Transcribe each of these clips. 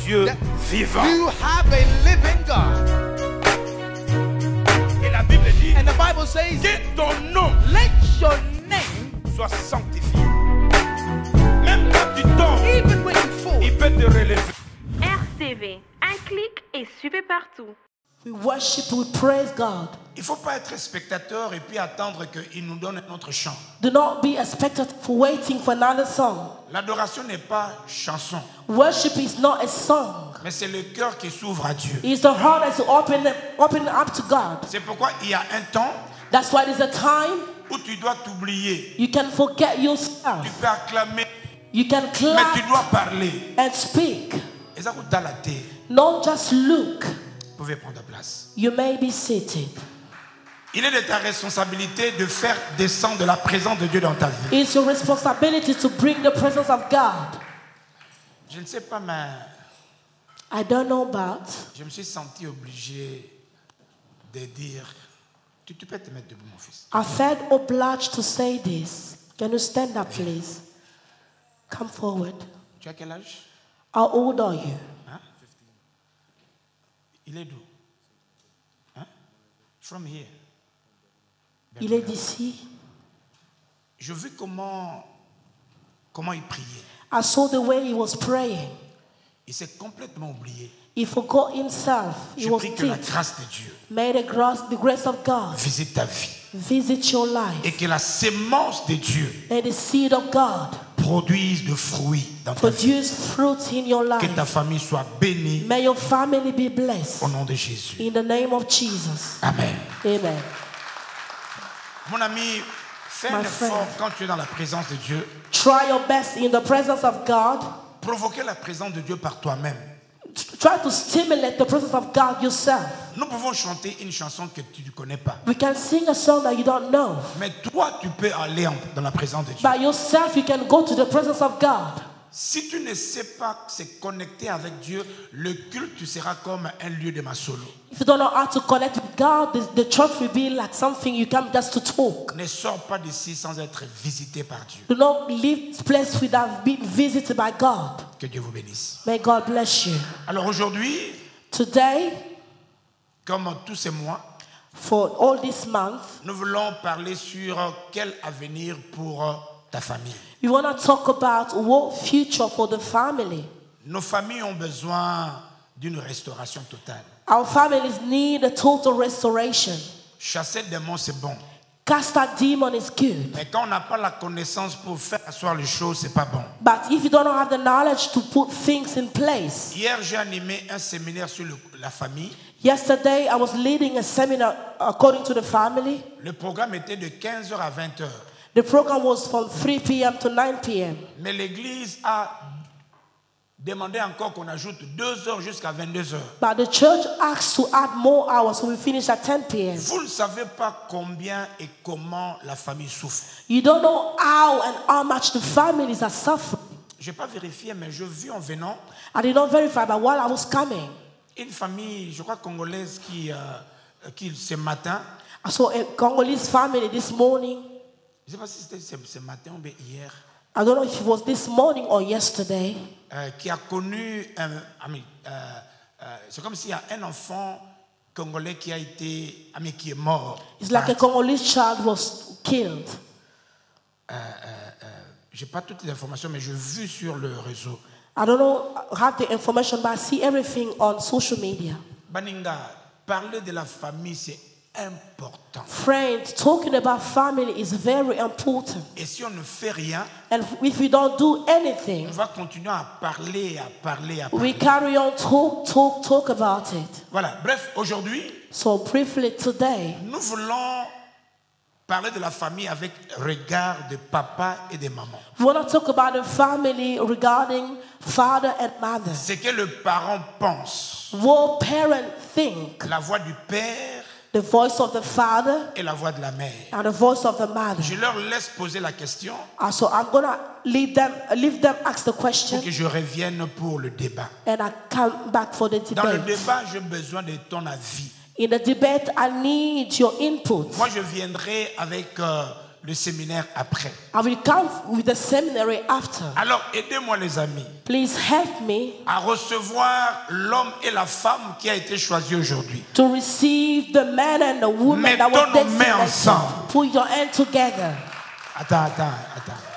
Dieu that vivant. you have a living God. Et la Bible dit And the Bible says, que ton nom let your name, soit sanctifié. Même quand tu tombes, even when you fall, il peut te relever. RTV, un clic et suivez partout. We worship, we praise God. Il ne faut pas être spectateur et puis attendre qu'il nous donne un autre chant. Do not be a spectator for waiting for another song. L'adoration n'est pas chanson, Worship is not a song. mais c'est le cœur qui s'ouvre à Dieu. It's the heart that's open up to God. C'est pourquoi il y a un temps That's why there's a time où tu dois t'oublier. you can forget Tu yourself. peux acclamer, You can mais clap tu dois parler. and speak. Et ça coûte dans la tête. Not just look. Vous pouvez prendre place. You may be seated. Il est de ta responsabilité de faire descendre la présence de Dieu dans ta vie. It's your responsibility to bring the presence of God. Je ne sais pas, mais I don't know about. je me suis senti obligé de dire, tu peux te mettre debout, mon fils. I felt obliged to say this. Can you stand up, please? Come forward. Tu as quel âge? How old are you? Hein? Il est d'où? Hein? From here. Il est d'ici. Je vis comment il priait. I saw the way he was praying. Il s'est complètement oublié. He forgot himself. He Je was prie que la deep. grâce de Dieu May the grace of God visite ta vie visit your life. et que la sémence de Dieu And the seed of God produise de fruits dans ta vie. produce fruit in your Que ta life. famille soit bénie May your family be blessed. au nom de Jésus. In the name of Jesus. Amen. Amen. Mon ami, fais un My effort friend. quand tu es dans la présence de Dieu. Try your best in the presence of God. Provoquer la présence de Dieu par toi-même. Try to stimulate the presence of God yourself. Nous pouvons chanter une chanson que tu ne connais pas. We can sing a song that you don't know. Mais toi, tu peux aller dans la présence de Dieu. By yourself, you can go to the presence of God. Si tu ne sais pas se connecter avec Dieu, le culte tu seras comme un lieu de masolo. If you don't know how to connect with God, the church will be like something you come just to talk. Ne sors pas d'ici sans être visité par Dieu. Do not leave this place without being visited by God. Que Dieu vous bénisse. May God bless you. Alors aujourd'hui, Today, comme tous ces mois, for all this month, nous voulons parler sur quel avenir pour ta famille. we want to talk about what future for the family. Nos familles ont besoin d'une restauration totale. Our families need a total restoration. Chasser des démons, c'est bon. Cast out demon is good. Mais quand on n'a pas la connaissance pour faire asseoir les choses, c'est pas bon. But if you don't have the knowledge to put things in place. Hier, j'ai animé un séminaire sur la famille. Yesterday, I was leading a seminar according to the family. Le programme était de 15h à 20h. The program was from 3 p.m. to 9 p.m. Mais l'église a demandé encore qu'on ajoute 2 heures jusqu'à 22h. But the church asked to add more hours, so we finished at 10 p.m. Vous ne savez pas combien et comment la famille souffre. You don't know how and how much the families are suffering. Je n'ai pas vérifié, mais je vis en venant I did not verify, but while I was coming, une famille, je crois congolaise, qui ce matin, I saw a Congolese family this morning. je ne sais pas si c'était ce matin ou bien hier, I don't know if it was this morning or yesterday. qui a connu c'est comme s'il y a un enfant congolais qui a été, qui est mort. It's like a Congolese child was killed. Je n'ai pas toutes les informations, mais je vu sur le réseau. I don't know, have the information, but I see everything on social media. Baninga, parler de la famille, c'est important. Friends, talking about family is very important. Et si on ne fait rien, And if we don't do anything, on va continuer à parler, à parler, à we parler. carry on talk about it. Voilà, bref, aujourd'hui, So briefly today, nous voulons parler de la famille avec regard de papa et de maman. we want to talk about the family regarding father and mother. Ce que le parent pense, What parents think, la voix du père the voice of the father et la voix de la mère. and the voice of the mother. Je leur laisse poser la question So I'm gonna leave them ask the pour question, que je revienne pour le débat. and I come back for the Dans le debate. débat, j'ai besoin de ton avis. In the debate, I need your input. Moi, je viendrai avec le séminaire après. I will come with the seminary after. Alors, aidez-moi les amis Please help me à recevoir l'homme et la femme qui a été choisi aujourd'hui. to receive the man and the woman that Mettons were nos mains ensemble. designated. Put your hand together. Attends.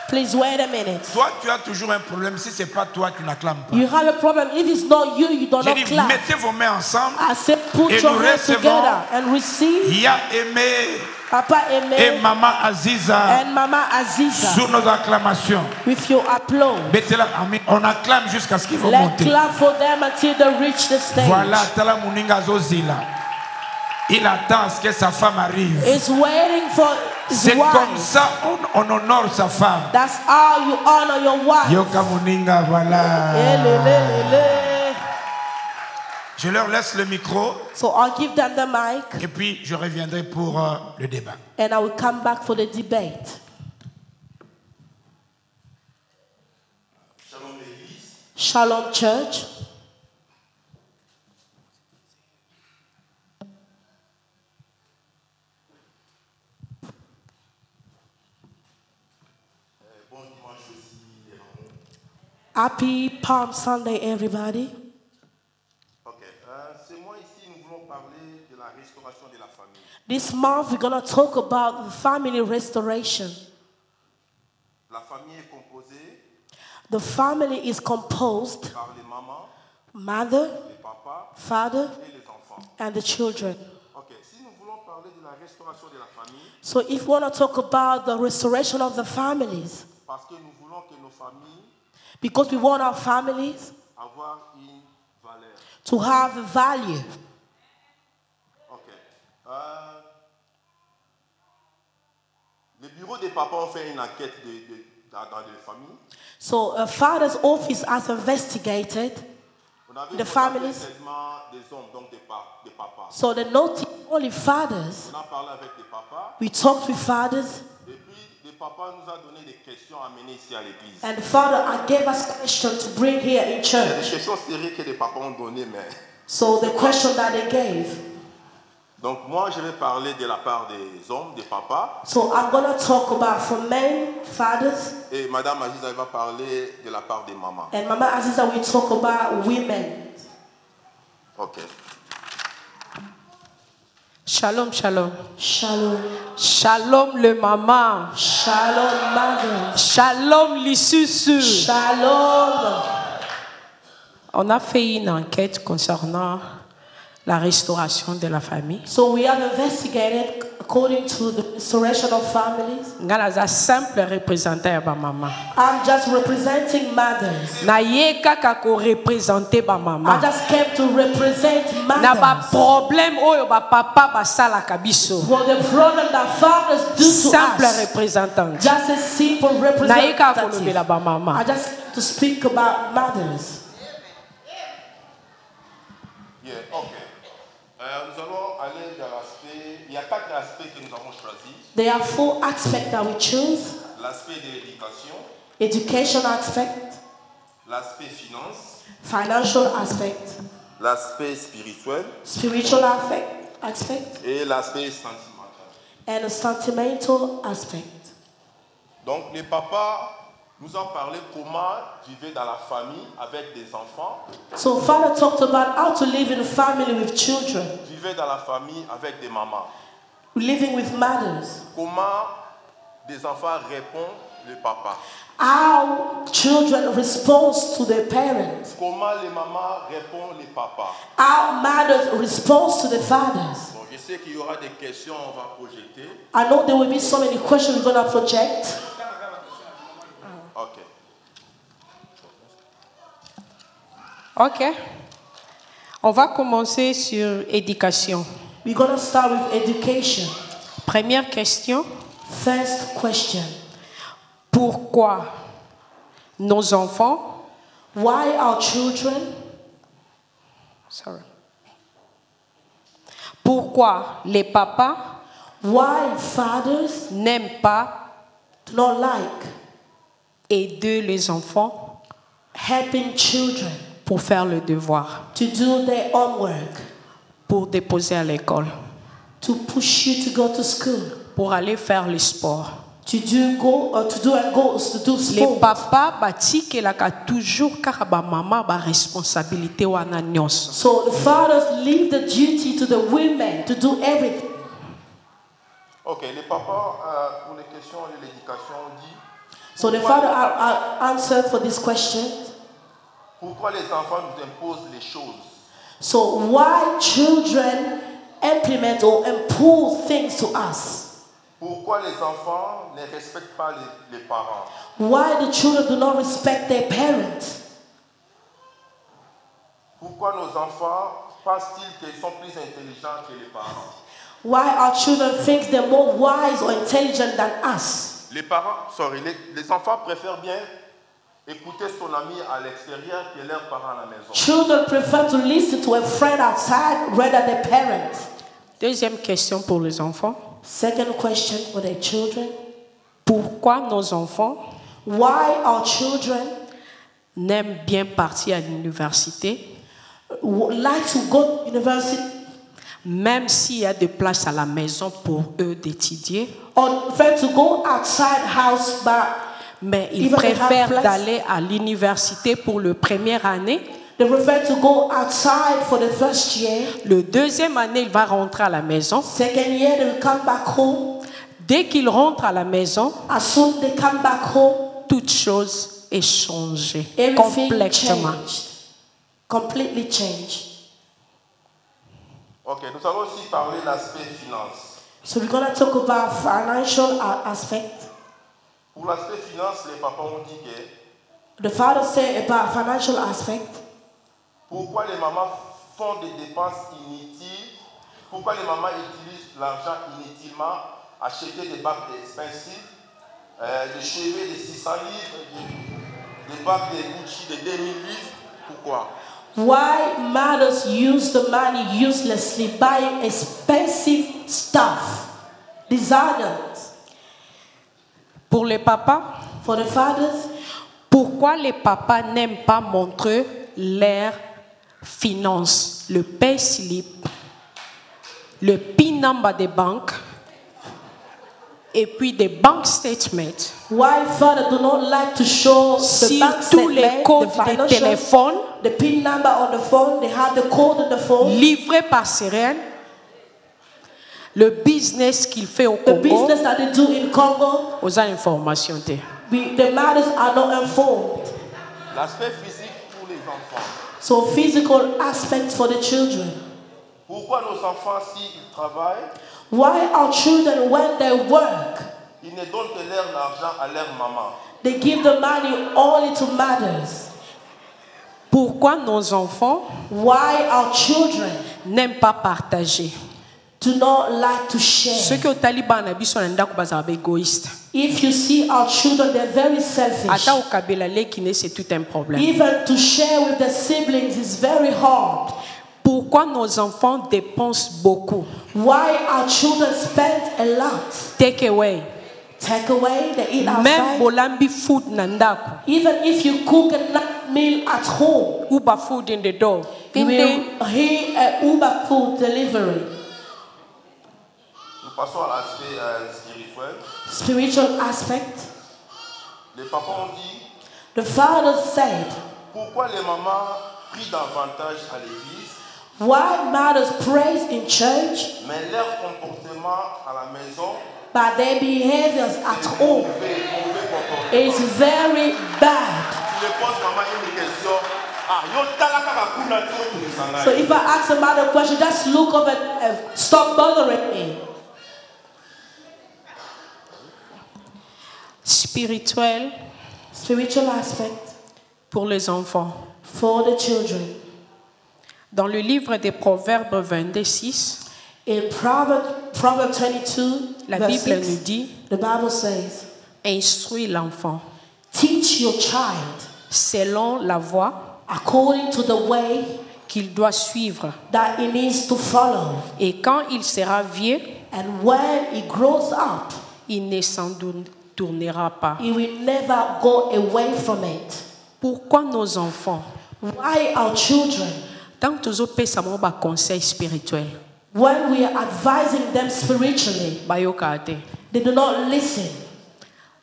Please wait a minute. Toi, tu as toujours un problème si ce n'est pas toi qui n'acclames pas. You have a problem. If it's not you, you do J'ai not dit, clap. mettez vos mains ensemble. I said, put Et your nous hands recevons- together and receive Il y a Aimé Papa et Aimé Maman Aziza and Mama Aziza sur nos acclamations. with your applause. Mettez-la, amen. On acclame jusqu'à ce qu'ils vont Let's monter. clap for them until they reach the stage. Voilà, Tala Muninga Zozila. Il attend à ce que sa femme arrive. It's waiting for his C'est comme wife. ça on honore sa femme. That's how you honor your wife. Yoka Muninga, voilà. Elelelele. Je leur laisse le micro So I'll give them the mic et puis je reviendrai pour le débat. and I will come back for the debate. Shalom Church. Happy Palm Sunday, everybody. Ok. Ce mois ici, nous voulons parler de la restauration de la famille. This month, we're going to talk about family restoration. La famille est composée The family is composed par les mamans, mother, les papas father, et les enfants. and the children. Ok. Si nous voulons parler de la restauration de la famille, So if we want to talk about the restoration of the families, parce que nous voulons que nos familles because we want our families avoir une valeur. to have value. Ok. Le bureau des papas ont fait une enquête dans les familles. So a father's office has investigated. On avait The contacté families. seulement des hommes, donc des papas. So they noticed only fathers. On a parlé avec des papas. We talked with fathers, Et puis, les papas nous ont donné des questions à mener ici à l'église. and the father gave us questions to bring here in Les church. questions sérieuses que les papas ont données, mais... So the question that they gave. Donc moi, je vais parler de la part des hommes, des papas. So I'm going to talk about from men, fathers, Et Madame Aziza va parler de la part des mamans. and Mama Aziza will talk about women. Ok. Shalom, shalom. Shalom. Shalom le maman. Shalom, mothers. Shalom l'issusu. Shalom. On a fait une enquête concernant la restauration de la famille. So we have investigated according to the restoration of families. Ngalaza simple représentant ya ba maman. I'm just representing mothers. Na ye kaka ko représenter ba I maman. just came to represent Na ba mothers. problème oyo ba papa basala kabiso. For the problem that fathers do to Simple us. représentante. Just a simple Na ye kaka ko representative. lobela ba maman. I just came to speak about mothers. Yeah, ok. Nous allons aller dans l'aspect... Il y a 4 aspects que nous avons choisis. There are 4 aspects that we choose. L'aspect de l'éducation, Education aspect, l'aspect finance, financial aspect, l'aspect spirituel spiritual aspect, et l'aspect sentimental. and a sentimental aspect. Donc les papas nous ont parlé comment vivre dans la famille avec des enfants, So Father talked about how to live in a family with children, vivre dans la famille avec des mamans. living with mothers, Comment des enfants répondent le papa. how children respond to their parents, Comment les mamans répondent les papas. how mothers respond to the fathers. Bon, je sais qu'il y aura des questions, on va projeter. I know there will be so many questions we're going to project. Ok. OK. On va commencer sur éducation. We're going to start with education. Première question. First question. Pourquoi nos enfants Why our children, pourquoi les papas why fathers n'aiment pas do not like aider les enfants helping children pour faire le devoir, to do their homework, pour déposer à l'école, to push you to go to school, pour aller faire le sport, to do go or to do and go to do Les sport. papas batikelaka toujours kaka ba mama ba responsabilité wana nyonso. So the fathers leave the duty to the women to do everything. Ok, les papas, pour les questions de l'éducation, on dit So the father are answered for this question. pourquoi les enfants nous imposent les choses? So why children implement or impose things to us? Pourquoi les enfants ne respectent pas les parents? Why the children do not respect their parents? Pourquoi nos enfants pensent-ils qu'ils sont plus intelligents que les parents? Why our children think they're more wise or intelligent than us? Les enfants préfèrent bien écouter son ami à l'extérieur que leurs parents à la maison. Children prefer to listen to a friend outside rather than parents. Deuxième question pour les enfants. Second question for their children. Pourquoi nos enfants Why our children n'aiment bien partir à l'université, like to go to university même s'il y a de place à la maison pour eux d'étudier, or prefer to go outside house but mais ils even they have préfèrent place? d'aller à l'université pour la première année. They prefer to go outside for the first year. Le deuxième année, il va rentrer à la maison. Second year, they will come back home. Dès qu'il rentre à la maison, As soon as they come back home, toute chose est changée everything complètement. changed. Completely changed. Ok, nous allons aussi parler de l'aspect finance. So we're going to talk about financial aspect. Pour l'aspect finance, les papas ont dit que The father said about financial aspect. pourquoi les mamans font des dépenses inutiles, pourquoi les mamans utilisent l'argent inutilement, acheter des bagues expensives, des cheveux de 600 livres, des bagues de Gucci de 2000 livres, pourquoi? Why mothers use the money uselessly buying expensive stuff, designers. Pour les papas, For the fathers, pourquoi les papas n'aiment pas montrer leurs finances, le pay slip, le PIN number des banques et puis des bank statements why fathers do not like to show the sur bank tous les statement, codes the des financial, téléphones the PIN number on the phone, they have the code on the phone, livrés par Sirène, le business qu'il fait au the Congo, business that they do in Congo, aux informations. the mothers are not informed. L'aspect physique pour les enfants. So physical aspects for the children. Pourquoi nos enfants, s'ils travaillent, Why our children, when they work, ils ne donnent que leur argent à leur maman? they give the money only to mothers? Pourquoi nos enfants Why our children n'aiment pas partager? do not like to share? Ceux qui ont taliban sont égoïstes. If you see our children, they're very selfish. Ata au Kabila Lekine, c'est tout un problème. Even to share with the siblings is very hard. Pourquoi nos enfants dépensent beaucoup? Why our children spend a lot? Take away. Take away, they eat Même outside. bolambi food nandaku. Even if you cook a night meal at home, Uber food in the door. you will hear an Uber food delivery. Nous passons à l'aspect spirituel. Spiritual aspect. Les papas ont dit The father said, pourquoi les mamans prient davantage à l'église, why mothers praise in church, mais leur comportement à la maison but their behaviors at home mauvais comportement. is very bad. Tu le poses maman une question. Ah, yo talaka ba kuna tu ku So if I ask a mother a question, just look over and stop bothering me. Spirituel Spiritual aspect pour les enfants. for the children. Dans le livre des Proverbes 26, In Proverbs 22, la verse Bible 6, nous dit the Bible says, instruis l'enfant teach your child selon la voie according to the way qu'il doit suivre. that he needs to follow. Et quand il sera vieux, And when he grows up, il ne s'en tournera pas. he will never go away from it. Pourquoi nos enfants, Why our children, tant que nous avons un conseil spirituel, when we are advising them spiritually, bayoka te. they do not listen.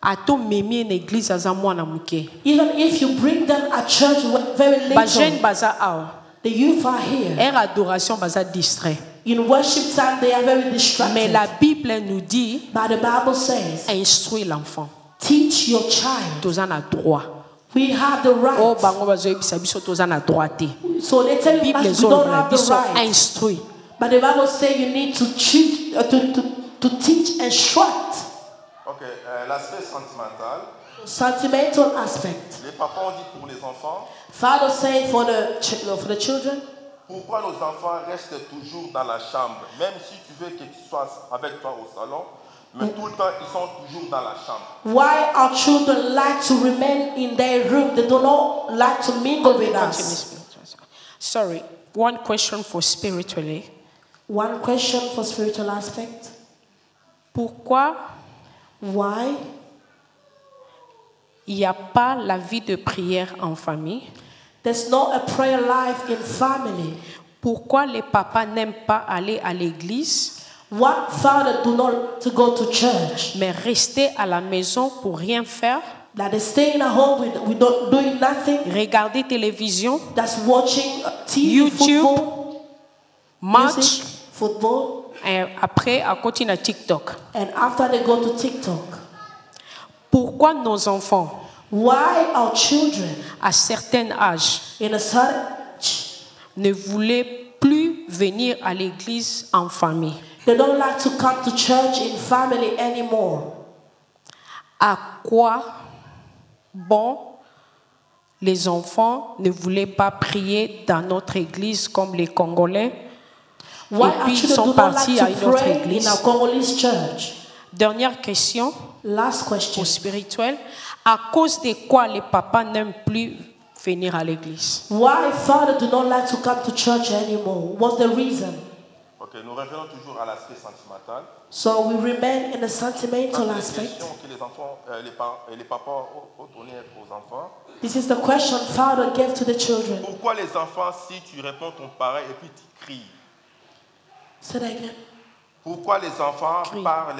ato memi une église aza mwana muke. Even if you bring them at church very Ba jeune little, baza awa. the youth are here. Air adoration baza distrait. In worship time, they are very Mais distracted. la Bible nous dit But the Bible says, instruis l'enfant. teach your child. Toza na droit. We have the Oh right. bango bazoyebisa biso toza na droit te. So they tell you Bible that we don't ezoloba have the biso right. instruit. But the Bible says you need to teach, to teach, instruct. Ok, l'aspect sentimental. Sentimental aspect. Les papas ont dit pour les enfants, Father said for the children, pourquoi nos enfants restent toujours dans la chambre, même si tu veux qu'ils soient avec toi au salon, mais tout le temps ils sont toujours dans la chambre. why our children like to remain in their room? They do not like to mingle with Continue us. spiritually. Sorry, one question for spiritually. One question for spiritual aspect. Pourquoi Why il n'y a pas la vie de prière en famille? there's not a prayer life in family? Pourquoi les papas n'aiment pas aller à l'église, Why father do not like to go to church? mais rester à la maison pour rien faire, That is staying at home without doing nothing. regarder télévision, That's watching TV, YouTube, football, match, music, football, et après à continuer à TikTok? and after they go to TikTok. Pourquoi nos enfants, Why our children à certain âge, in a certain age, ne voulaient plus venir à l'église en famille? they don't like to come to church in family anymore? À quoi bon les enfants ne voulaient pas prier dans notre église comme les Congolais? Why Et our puis ils children sont do not partis à like une to autre pray in église. our Congolese church? Dernière question Last question. au spirituel. À cause de quoi les papas n'aiment plus venir à l'église? Why father do not like to come to church anymore? What's the reason? Ok, nous revenons toujours à l'aspect sentimental. So we remain in the sentimental La aspect. question que les enfants, les papas ont donnée aux enfants. This is the question father gave to the children. Pourquoi les enfants, si tu réponds ton pareil et puis tu cries? Say that again. Pourquoi les enfants parlent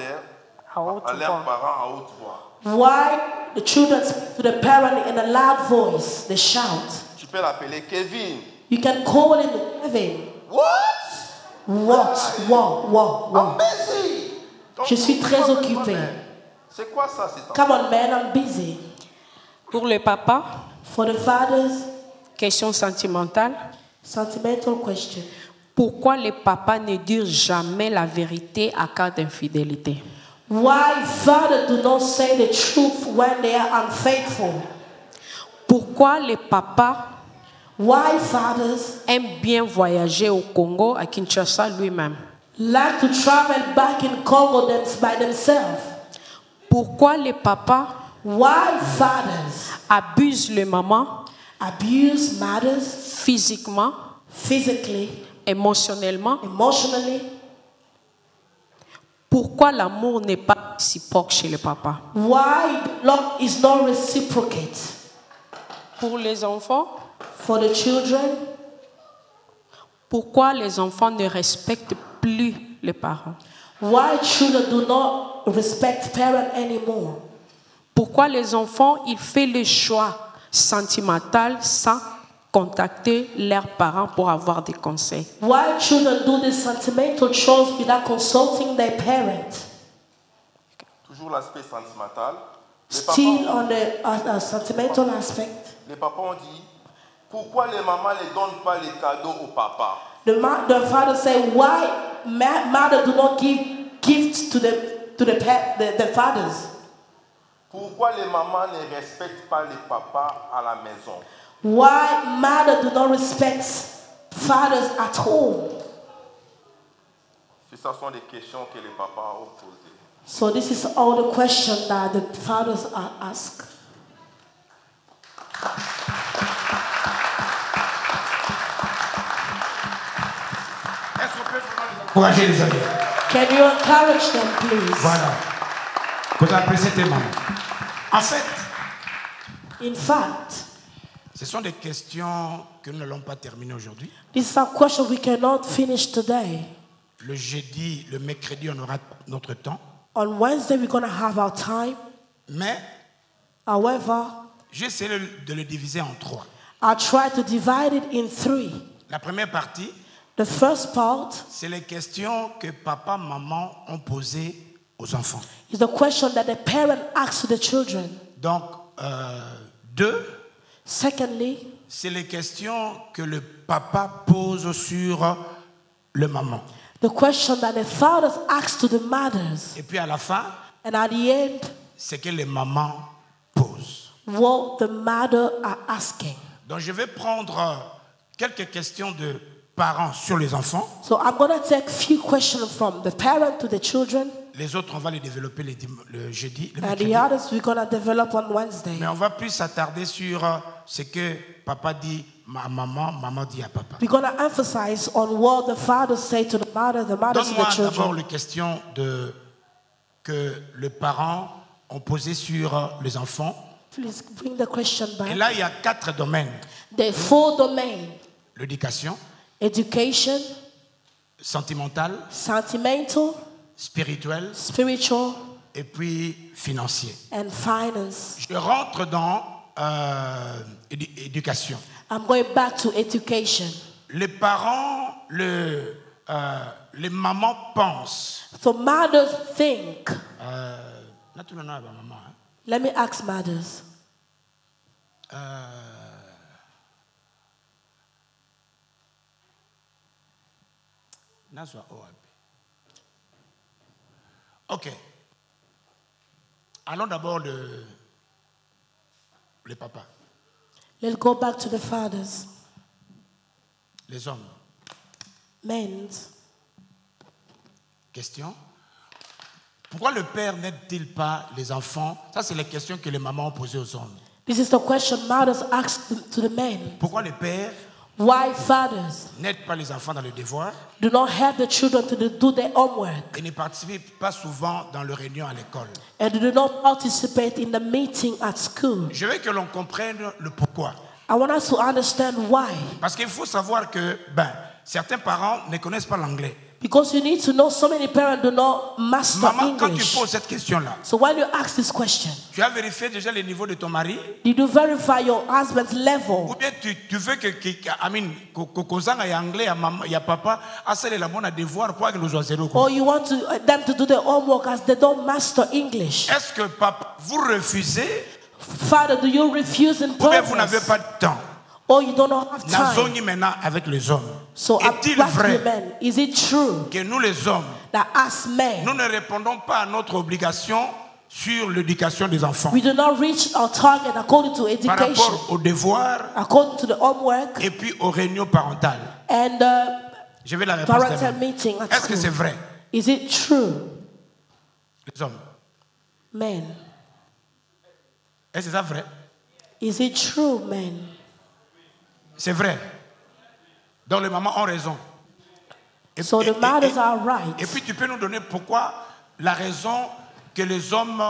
À haute à leurs voix. parents à haute voix? Why the children speak to the parent in a loud voice? They shout. Tu peux l'appeler Kevin. You can call him Kevin. What? What? Wow. I'm busy. Donc, Je suis très pourquoi occupé. vraiment? C'est quoi ça, c'est ça? Come on, man, I'm busy. Pour le papa, For the fathers, question sentimentale. sentimental question. Pourquoi les papas ne disent jamais la vérité à cas d'infidélité? Why fathers do not say the truth when they are unfaithful? Pourquoi les papas Why fathers aiment bien voyager au Congo, à Kinshasa lui-même? like to travel back in Congo by themselves? Pourquoi les papas Why fathers abusent les mamans abuse mothers physiquement, physically, émotionnellement? emotionally? Pourquoi l'amour n'est pas réciproque chez les papas? Why love is not reciprocate? Pour les enfants, For the children, pourquoi les enfants ne respectent plus les parents? why children do not respect parents anymore? Pourquoi les enfants, ils font le choix sentimental sans contacter leurs parents pour avoir des conseils? Why children do this sentimental choice without consulting their parents? Toujours l'aspect sentimental. Still on the sentimental aspect. Les papas ont dit, pourquoi les mamans ne donnent pas les cadeaux au papa? The father said, why mother do not give gifts to the fathers? Pourquoi les mamans ne respectent pas les papas à la maison? Why mother do not respect fathers at home? Ce sont des questions que les papas ont posées. So this is all the questions that the fathers are asked. Est-ce qu'on peut vraiment les encourager, les amis? Can you encourage them, please? Voilà. Vous appréciez tes mamans. En fait, In fact, ce sont des questions que nous n'allons pas terminer aujourd'hui. this is a question we cannot finish today. Le jeudi, le mercredi, on aura notre temps. On Wednesday, we're going to have our time. Mais However, j'ai essayé de le diviser en 3. I try to divide it in 3. La première partie, The first part c'est les questions que papa, maman ont posées aux enfants. is the question that the parent asks to the children. Donc, 2, Secondly, c'est les questions que le papa pose sur le maman. the question that the fathers ask to the mothers. Et puis à la fin, And at the end, c'est que les mamans posent. what the mother are asking. Donc, je vais prendre quelques questions de parents sur les enfants. So I'm going to take few questions from the parent to the children. Les autres, on va les développer le jeudi, le And mercredi. the others we're going to develop on Wednesday. Mais on va plus s'attarder sur ce que papa dit à maman, maman dit à papa. We're going to emphasize on what the fathers say to the mother to Donne-moi the d'abord children. les questions que les parents ont posées sur les enfants. Please bring the question Et back. là, il y a 4 domaines. The 4 domains: L'éducation, education, sentimentale, sentimental, spirituelle spiritual, et puis financier. and finance. Je rentre dans éducation. I'm going back to education. Les parents, les mamans pensent. So mothers think. Maman, hein. Let me ask mothers. Ok. Allons d'abord les papas, Let's go back to the fathers. les hommes. Men's. Question. Pourquoi le père n'aide-t-il pas les enfants? Ça, c'est les questions que les mamans ont posées aux hommes. This is the question mothers ask to the men. Pourquoi le père Why fathers n'aide pas les enfants dans le devoir do not help the children to do their homework et ne participe pas souvent dans les réunions à l'école? and do not participate in the meeting at school? Je veux que l'on comprenne le pourquoi. I want us to understand why. Parce qu'il faut savoir que certains parents ne connaissent pas l'anglais. Because you need to know so many parents do not master Maman, quand tu English. poses cette question-là, So when you ask this question, tu as vérifié déjà le niveau de ton mari? did you verify your husband's level? Ou bien tu veux que kozanga ya anglais ya papa asale la bonne devoir pour que nous zéro. Or you want them to do their homework as they don't master English? Est-ce que papa vous refusez Father, do you refuse in ou bien vous n'avez purpose? pas de temps? Or you don't have time? Nazongi maintenant avec les hommes. So Est-il back to vrai the men. Is it true que nous les hommes, that as men, nous ne répondons pas à notre obligation sur l'éducation des enfants we do not reach our target according to par education, rapport aux devoirs according to the homework et puis aux réunions parentales? and Je vais la réponse parental demain. meeting at Est-ce que c'est school? vrai? Is it true, Les hommes. men? Est-ce que c'est vrai? Is it true, men? C'est vrai. Donc les mamans ont raison. So the mothers are Et right. puis tu peux nous donner pourquoi la raison que les hommes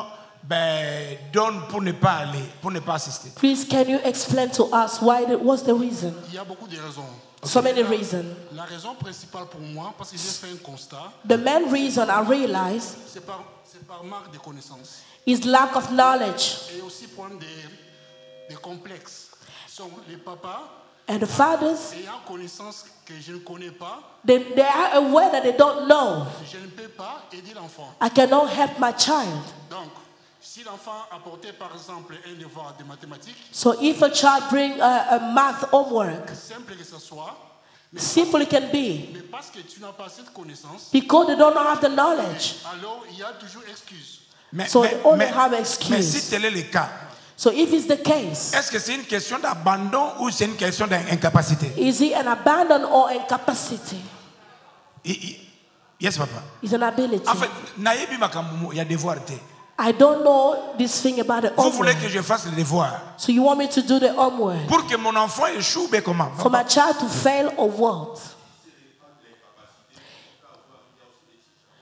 donnent pour ne pas aller, pour ne pas assister. Please, can you explain to us what's the reason? Il y a beaucoup de raisons. So many reasons. La raison principale pour moi, parce que j'ai fait un constat, The main reason I realize c'est par manque de connaissances. is lack of knowledge. Et aussi problème des complexes. Sont les papas And the fathers, ayant connaissance que je ne connais pas, they are aware that they don't know. je ne peux pas aider l'enfant. I cannot help my child. Donc, si l'enfant apportait par exemple un devoir de mathématiques, So if a child bring a math homework, simple que ce soit, simple it can be, mais parce que tu n'as pas cette connaissance, because they don't have the knowledge. alors il y a toujours excuse. So they only have excuse. Mais si tel est le cas, So if it's the case, est-ce que c'est une question d'abandon ou c'est une question d'incapacité? is it an abandon or incapacity? Yes, papa. It's an ability. En fait, naïbi makambo, il y a devoir. I don't know this thing about the Vous voulez homework. que je fasse le devoir So you want me to do the homework pour que mon enfant échoue, mais comment? for my child to fail or what?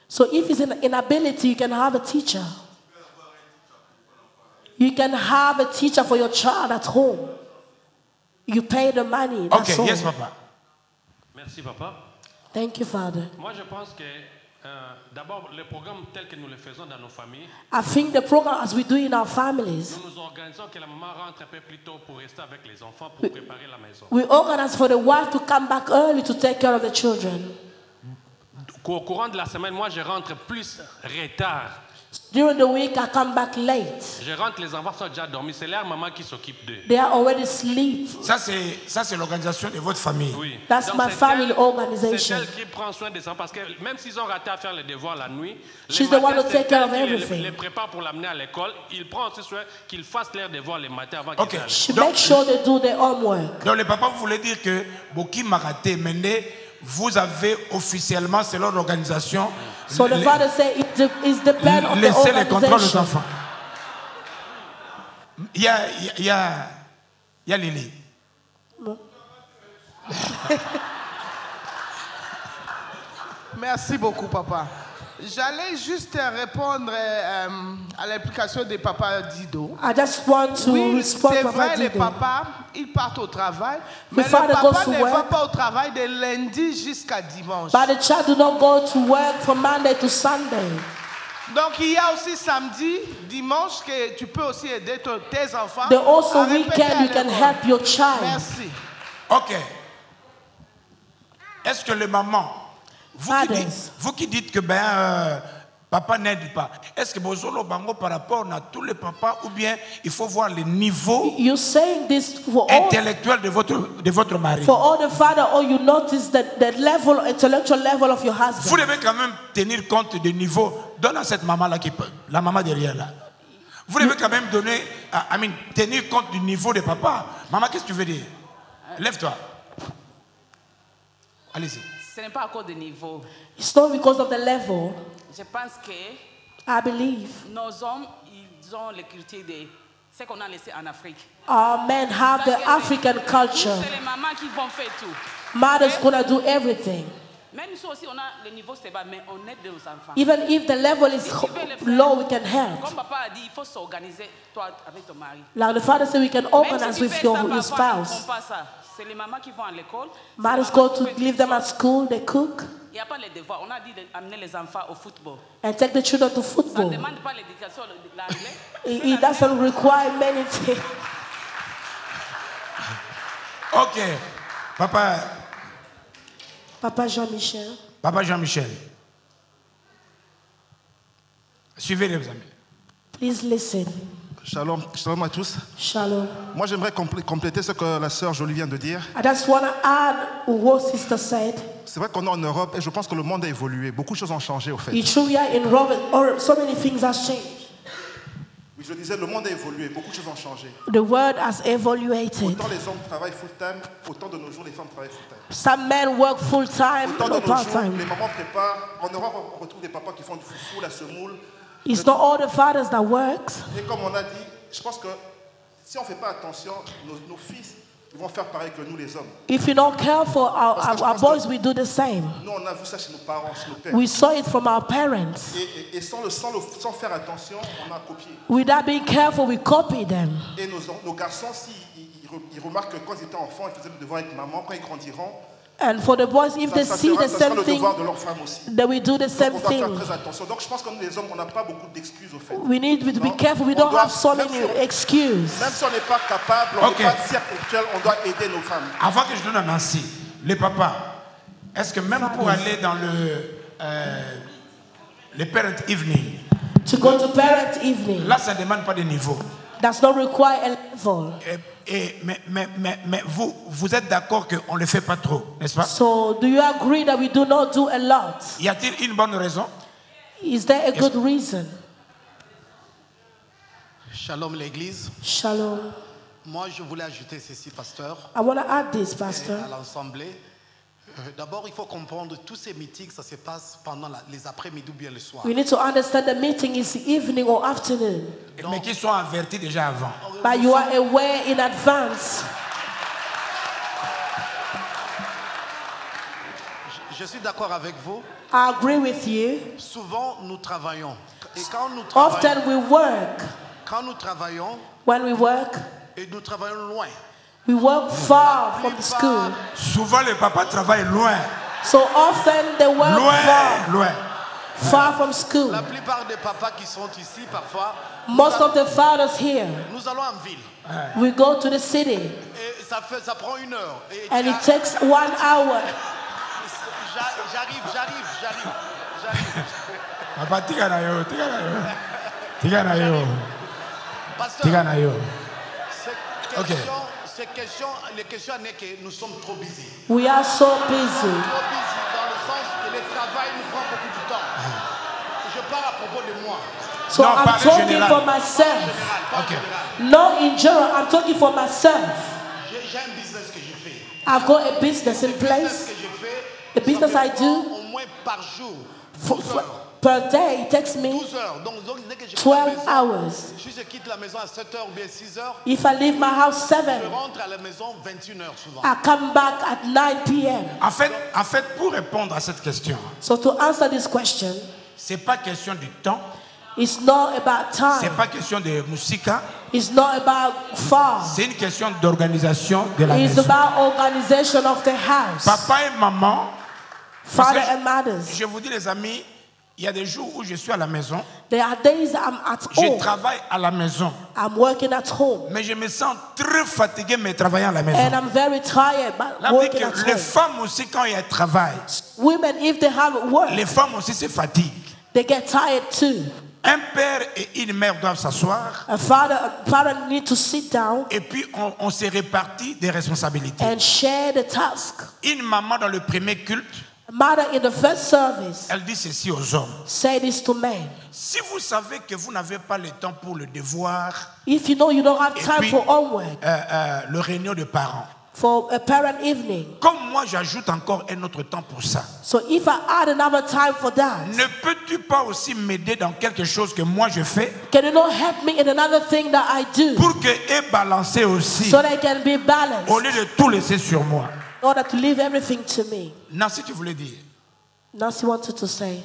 So if it's an inability, you can have a teacher. You can have a teacher for your child at home. You pay the money. That's Ok, all. yes, papa. Merci, papa. Thank you, Father. Moi, je pense que D'abord, le programme tel que nous le faisons dans nos familles, I think the program as we do in our families, nous nous organisons que la maman rentre un peu plus tôt pour rester avec les enfants pour préparer la maison. we organize for the wife to come back early to take care of the children. Au courant de la semaine, moi, je rentre plus retard. During the week, I come back late. Je rentre, les enfants sont déjà dormis. C'est leur maman qui s'occupe d'eux. They are already asleep. Ça, c'est l'organisation de votre famille. Oui. That's Donc, my c'est family elle- organization. C'est elle qui prend soin des enfants parce que même s'ils ont raté à faire les devoirs la nuit, She's le the one matin, to c'est take care elle of qui everything. les prépare pour l'amener à l'école. Il prend aussi soin qu'ils fassent leurs devoirs le matin avant qu'ils Ok. aillent à l'école. She Donc- makes sure they do their homework. Donc, le papa voulait dire que Boki m'a raté. Maintenant, vous avez officiellement, selon l'organisation, So the father said it's the plan of the laissez les contrôles aux organization. enfants. Il y a Lily. Merci beaucoup, papa. J'allais juste répondre à l'implication des papas Dido. I just want to Oui, respond c'est to vrai, Papa les Dido. papas, ils partent au travail, mais le father papa goes to ne va work. pas au travail de lundi jusqu'à dimanche. But the child do not go to work from Monday to Sunday. Donc il y a aussi samedi, dimanche que tu peux aussi aider tes enfants. The also à répéter weekend à you can l'école. help your child. Merci. Ok. Est-ce que les mamans, Fathers. vous qui dites que papa n'aide pas, est-ce que Bozolo Bango par rapport à tous les papas ou bien il faut voir le niveau You're saying this for all, intellectuel de votre mari? for all the father, or you notice that the level, intellectual level of your Vous husband. devez quand même tenir compte du niveau. Donne à cette maman-là, la maman derrière là. Vous devez quand même tenir compte du niveau de papa. Maman, qu'est-ce que tu veux dire? Lève-toi. Allez-y. Ce n'est pas à cause du niveau. It's not because of the level. Je pense que I believe nos hommes, ils ont le culture de ce qu'on a laissé en Afrique. our men have the African culture. C'est les mamans qui vont faire tout. Mother's gonna do everything. Même si aussi on a le niveau, c'est bas, mais on aide nos enfants. Even if the level is low, we can help. Comme papa a dit, il faut s'organiser, toi, avec ton mari. Like the father said, we can Même organize si tu with fais your, ça, your parfois, ils ne spouse. font pas ça. C'est les mamans qui vont à l'école. Mothers go to leave them at school, they cook, Il n'y a pas les devoirs. On a dit d'amener les enfants au football. and take the children to Ça ne football. demande pas l'éducation, l'anglais. It doesn't require many things. Ok. Papa Jean-Michel. Papa Jean-Michel. Suivez les amis. Please listen. Shalom, shalom à tous. Shalom. Moi, j'aimerais compléter ce que la sœur Jolie vient de dire. I just want to add what sister said. C'est vrai qu'on est en Europe et je pense que le monde a évolué. Beaucoup de choses ont changé, au fait. It's true we are in Rome, so many things have changed. Oui, je disais, le monde a évolué. Beaucoup de choses ont changé. The world has evaluated. Autant les hommes travaillent full-time, autant de nos jours, les femmes travaillent full-time. Some men work full time, Autant de no nos part jours, time. les mamans préparent. En Europe, on retrouve des papas qui font du foufou, la semoule. It's not all the fathers that works. Et comme on a dit, je pense que si on ne fait pas attention, nos fils, ils vont faire pareil que nous, les hommes. If you're not careful, Parce que our je pense boys que will do the same. Nous, on a vu ça chez nos parents, chez nos pères. We saw it from our parents. Et sans faire attention, on a copié. Without being careful, we copy them. Et nos garçons, ils remarquent que quand ils étaient enfants, ils faisaient le devoir avec maman. Quand ils grandiront, And for the boys, if they see the ça sera same le thing, devoir de leurs femmes aussi. they will do the Donc, same on doit faire thing. très attention. Donc je pense que nous, les hommes, on n'a pas beaucoup d'excuses au fait. We need to be Non, careful. We on don't doit- have so même many si on- excuses. Même si on n'est pas capable, on Ok. n'est pas spirituel, on doit aider nos femmes. Avant que je donne à Nancy, les papas, est-ce que même pour aller dans le parent evening, To go to parent evening, là ça ne demande pas de niveau. does not require a level. Mais vous êtes d'accord qu'on ne le fait pas trop, n'est-ce pas? So, do you agree that we do not do a lot? Y a-t-il une bonne raison? Is there a good reason? Shalom l'église. Shalom. Moi, je voulais ajouter ceci, pasteur, I want to add this, Pastor. à l'assemblée. D'abord, il faut comprendre tous ces meetings, ça se passe pendant les après-midi ou bien le soir. We need to understand the meeting is evening or afternoon. Mais qu'ils soient avertis déjà avant. But you are aware in advance. Je suis d'accord avec vous. I agree with you. Souvent, nous travaillons. Et quand nous Often travaillons, we work. quand nous travaillons, When we work, et nous travaillons loin. we work far from the school. Souvent les papas travaillent loin. So often they work Loin, far. loin. far from school. La plupart des papas qui sont ici, parfois, Most of the fathers here, nous allons en ville. we go to the city, Et ça prend 1 heure. Et and it takes 1 hour. J'arrive. Papa, tika na yo. Pasteur, Ok. les questions n'est que nous sommes trop busy. We are so busy. Trop busy dans le sens que le travail nous prend beaucoup de temps. Je parle à propos de moi. So No, I'm parlez talking général. for myself. Ok. No, in general, I'm talking for myself. J'ai un business que je fais. I've got a business in Le business place. que je fais, The business I do, au moins par jour. per day, it takes me 12 heures. Donc, dès que je quitte 12 la maison, hours. si je quitte la maison à 7 heures ou bien 6 heures, If I leave my house 7, je rentre à la maison 21 heures souvent. I come back at 9 p.m. En fait, pour répondre à cette question, So to answer this question, c'est pas question du temps, it's not about c'est time. pas question de musica, It's not about far. c'est une question d'organisation de la It's maison. about organization of the house. Papa et maman, parce Father que and mothers. je vous dis les amis, il y a des jours où je suis à la maison, There are days I'm at je home. travaille à la maison, I'm working at home. mais je me sens très fatigué mais travaillant à la maison. And I'm very tired but Là, on dit working que at les home. femmes aussi, quand elles travaillent, Women, if they have work, les femmes aussi se fatiguent. they get tired too. Un père et une mère doivent s'asseoir A father need to sit down et puis on se répartit des responsabilités. and share the task. Une maman dans le premier culte, A mother in the first service elle dit ceci aux hommes. say this to men. Si vous savez que vous n'avez pas le temps pour le devoir, If you know you don't have et time puis, for homework, le réunion de parents, for a parent evening, comme moi j'ajoute encore un autre temps pour ça, so if I add another time for that, ne peux-tu pas aussi m'aider dans quelque chose que moi je fais can you not help me in another thing that I do pour que ait balancé aussi, so they can be balanced au lieu de tout laisser sur moi? in order to leave everything to me? Nancy, tu voulais dire? Nancy wanted to say.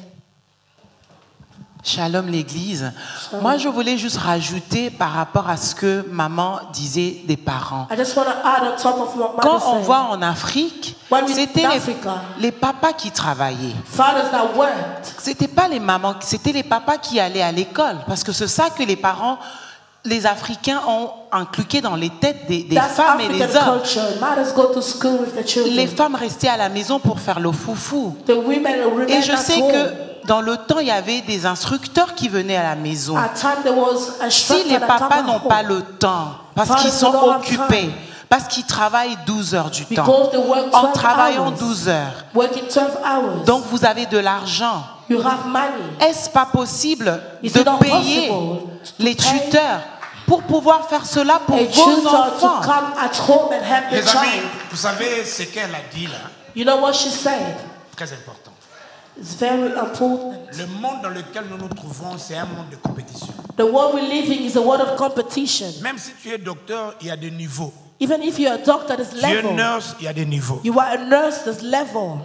Shalom l'église. Shalom. Moi, je voulais juste rajouter par rapport à ce que maman disait des parents. I just want to add on top of what Quand mother on said. voit en Afrique, When we c'était in Africa, les papas qui travaillaient. fathers that worked. C'était pas les mamans, c'était les papas qui allaient à l'école. Parce que c'est ça que les parents, les Africains ont inculqué dans les têtes des That's femmes et African des hommes. culture. Mothers go to school with the children. Les femmes restaient à la maison pour faire le foufou. The women remain Et je at sais home. que dans le temps, il y avait des instructeurs qui venaient à la maison. At time there was a Si instructor les that papas come at n'ont home. pas le temps, parce Fathers qu'ils sont don't have occupés, time. parce qu'ils travaillent 12 heures du temps, Because they work en 12 travaillant hours. 12 heures, Working 12 hours. donc vous avez de l'argent. You have money. Est-ce pas possible Is de it not payer possible to les pay tuteurs pour pouvoir faire cela pour a vos tutor to enfants? come at home and help the Les amis, child? vous savez ce qu'elle a dit là? You know what she said? Très important. It's very important. Le monde dans lequel nous nous trouvons, c'est un monde de compétition. The world we live in is a world of competition. Même si tu es docteur, il y a des niveaux. Even if you're a doctor, there's Tu es level. nurse, il y a des niveaux. You are a nurse, there's level.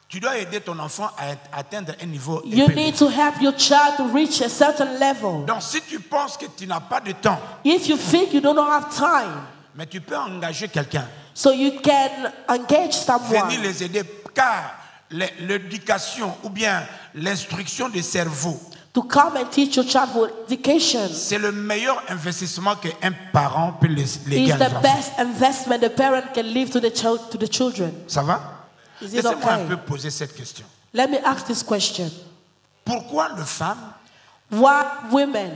Tu dois aider ton enfant à atteindre un niveau You élevé. need to help your child to reach a certain level. Donc si tu penses que tu n'as pas de temps, If you think you don't have time, mais tu peux engager quelqu'un, so you can engage someone venir les aider, car l'éducation ou bien l'instruction du cerveau, to come and teach your child for education. c'est le meilleur investissement qu'un parent peut léguer Is à the les enfants. best investment the parent can leave to the children. Ça va? Is it Laissez-moi un okay? peu poser cette question. Let me ask this question. Pourquoi les femmes Why women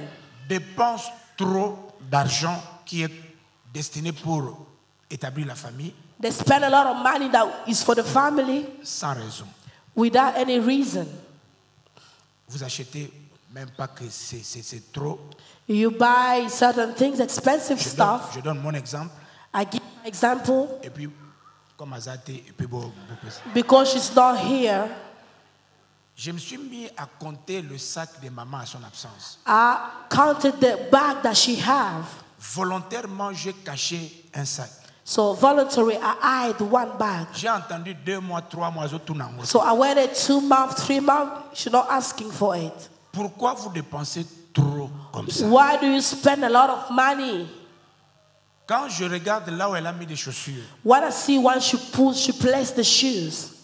dépensent trop d'argent qui est destiné pour établir la famille they spend a lot of money that is for the family sans raison? without any reason? Vous achetez même pas que c'est trop. You buy certain things, expensive stuff. Je donne mon exemple. I give an example Et puis, comme Azate, et puis because she's not here. je me suis mis à compter le sac de maman à son absence. I counted the bag that she have. Volontairement, j'ai caché un sac. So voluntary, I hide one bag. J'ai entendu 2 mois, 3 mois, tout n'a pas. So I waited 2 months, 3 months. She's not asking for it. Pourquoi vous dépensez trop comme ça? Why do you spend a lot of money? Quand je regarde là où elle a mis des chaussures, When I see when she placed the shoes,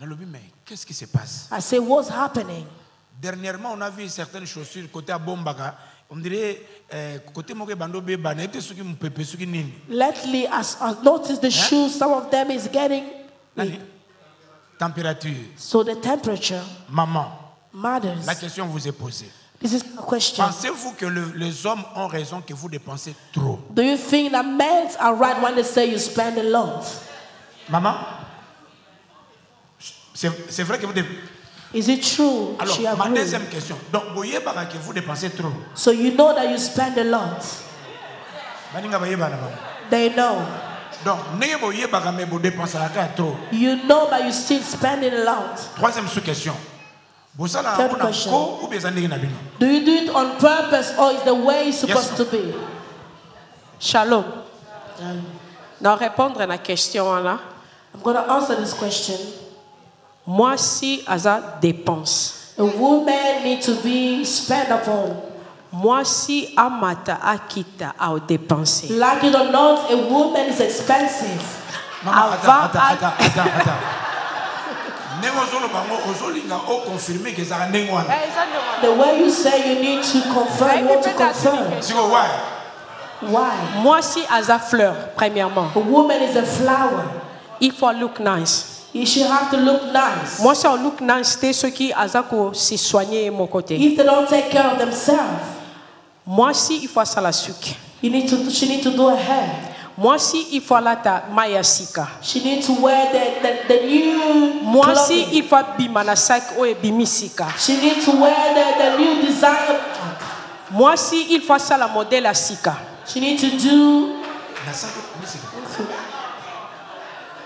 Mais qu'est-ce qui se passe? I say, what's happening? Dernièrement, on a vu certaines chaussures côté à Bombaga. On dirait côté Moke Bando Beba, n'était ce qui me peut ce qui nini. Lately, as I noticed the shoes, some of them is getting Température. so the temperature Maman, matters. la question vous est posée. This is a question. Pensez-vous que les hommes ont raison que vous dépensez trop? Do you think that men are right when they say you spend a lot? Maman, c'est vrai que vous dépensez. Is it true? Alors, She ma agreed. deuxième question. Donc, vous voyez que vous dépensez trop. So you know that you spend a lot. They know. Donc, vous dépensez trop. You know that you still spending a lot. Troisième sous-question. Third question. Do you do it on purpose or is the way it's supposed to be? Shalom. Dans répondre à la question là. I'm going to answer this question. Moi si asa dépense. A woman needs to be spent upon. Moi si amata akita a dépenser. Like it or not, a woman is expensive. Maman, attends. The way you say you need to confirm, you want to confirm. Why? Moi si asa fleur premièrement. A woman is a flower. Il faut look nice. You should have to look nice. Moi si on look nice, c'est ceux qui asa ko se soigner mon côté. If they don't take care of themselves, moi si il faut ça la sucre. she need to do her hair. Moi si il faut la ta mayasika. She needs to wear the new moi clothing. si il faut bimana sac o bimisika. She needs to wear the new design. Moi si il faut ça la modèle à sika. She needs to do.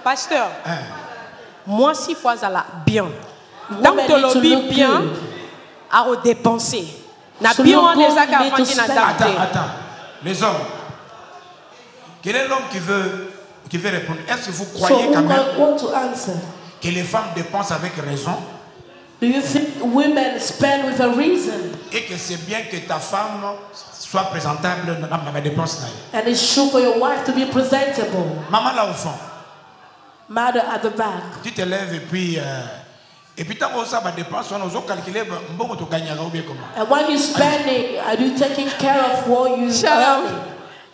Pasteur. Moi si il faut ça la bien. Tant que lobby bien à dépenser. Na bien on les a qu'à Attends. Les hommes. Quel est l'homme qui veut répondre? Est-ce que vous croyez quand même que les femmes dépensent avec raison? Do you think women spend with a reason? Et que c'est bien que ta femme soit présentable dans ma dépense. And it's true for your wife to be presentable. Maman là au fond. Mother at the back. Tu te lèves et puis tant que ça va dépenser, on a calculé bon tu gagneras ou bien comment? And when you spending, are you taking care of what you earning?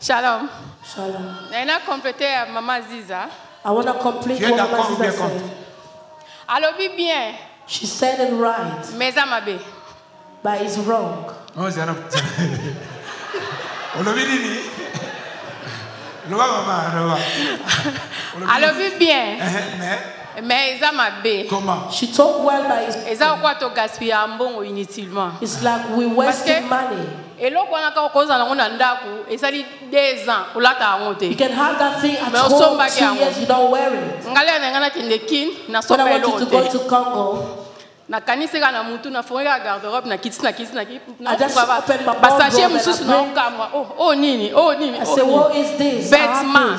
Shalom. Shalom. On a complété Maman Ziza. I want to complete what Maman Ziza said. Alors bien. She said it right. Mais ça m'a bé. But it's wrong. Oh, c'est un on l'a dit. Alors bien. Mais ça m'a bé. Comment? She talk well, but et ça quoi to gaspiller bon inutilement. It's like we wasting money. Et là on a cause on a ndaku et ça dit 2 ans pour la ta honte. You can have that thing at home 2 years, you don't wear it. Ngale ngana tindekin na so when I want you to go to Congo, na kanisa na mutu na fonga garde-robe na kits na I just open my basache mususu na kamwa oh nini I say what is this? Vêtements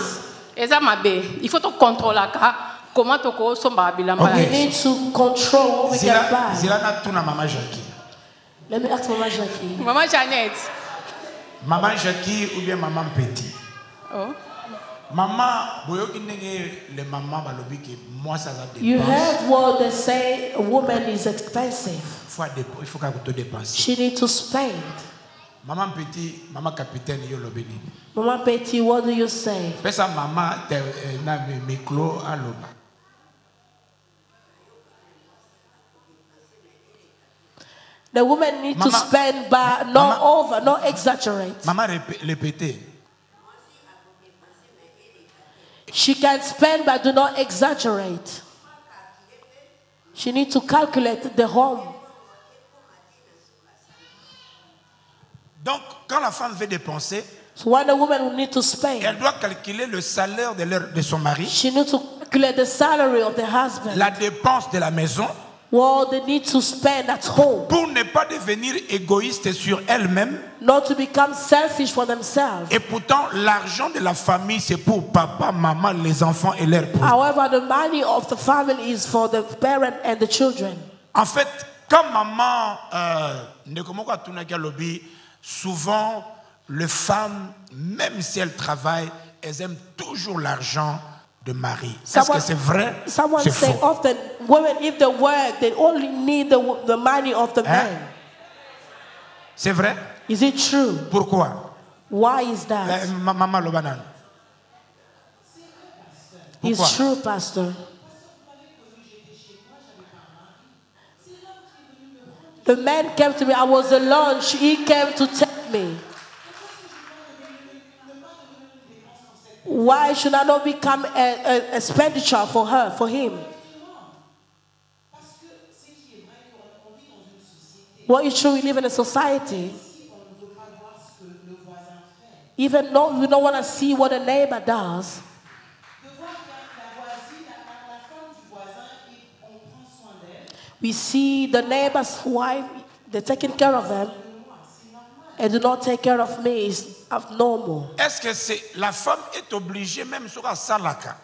et ça m'a bé il faut to contrôler ka comment to ko somba bilamba. You need to control what we can buy. Zilana tuna Maman Jackie. Let me ask Maman Jackie. Maman Jeannette. Maman Jackie ou bien Maman Petit. Oh. Maman, le maman balobi que moi ça va dépenser. You heard what they say, a woman is expensive. Il faut qu'elle te dépense. She needs to spend. Maman Petit, Maman Capitaine yo lobeni. Maman Petit, what do you say? Pesa maman na micro aloba. The woman needs to spend, but not over, not exaggerate. Maman répétez. She can spend, but do not exaggerate. She needs to calculate the home. Donc, quand la femme veut dépenser, so when a woman will need to spend, elle doit calculer le salaire de son mari, she needs to calculate the salary of the husband, la dépense de la maison, what they need to spend at home, pour ne pas devenir égoïste sur elle-même, not to become selfish for themselves. Et pourtant, l'argent de la famille, c'est pour papa, maman, les enfants et leurs époux. However, the money of the family is for the parent and the children. En fait, quand maman, souvent, les femmes, même si elles travaillent, elles aiment toujours l'argent de mari. Est-ce que c'est vrai? Someone C'est say faux. often, women, if they work, they only need the money of the man. C'est vrai? Is it true? Pourquoi? Why is that? Maman Lobanan. It's true, Pastor. The man came to me. I was alone. He came to tell me. Why should I not become a expenditure for her, for him? What is true? We live in a society. Even though we don't want to see what a neighbor does. We see the neighbor's wife, they're taking care of them, and do not take care of me. It's abnormal. Est-ce que c'est la femme est obligée même sur un salaka?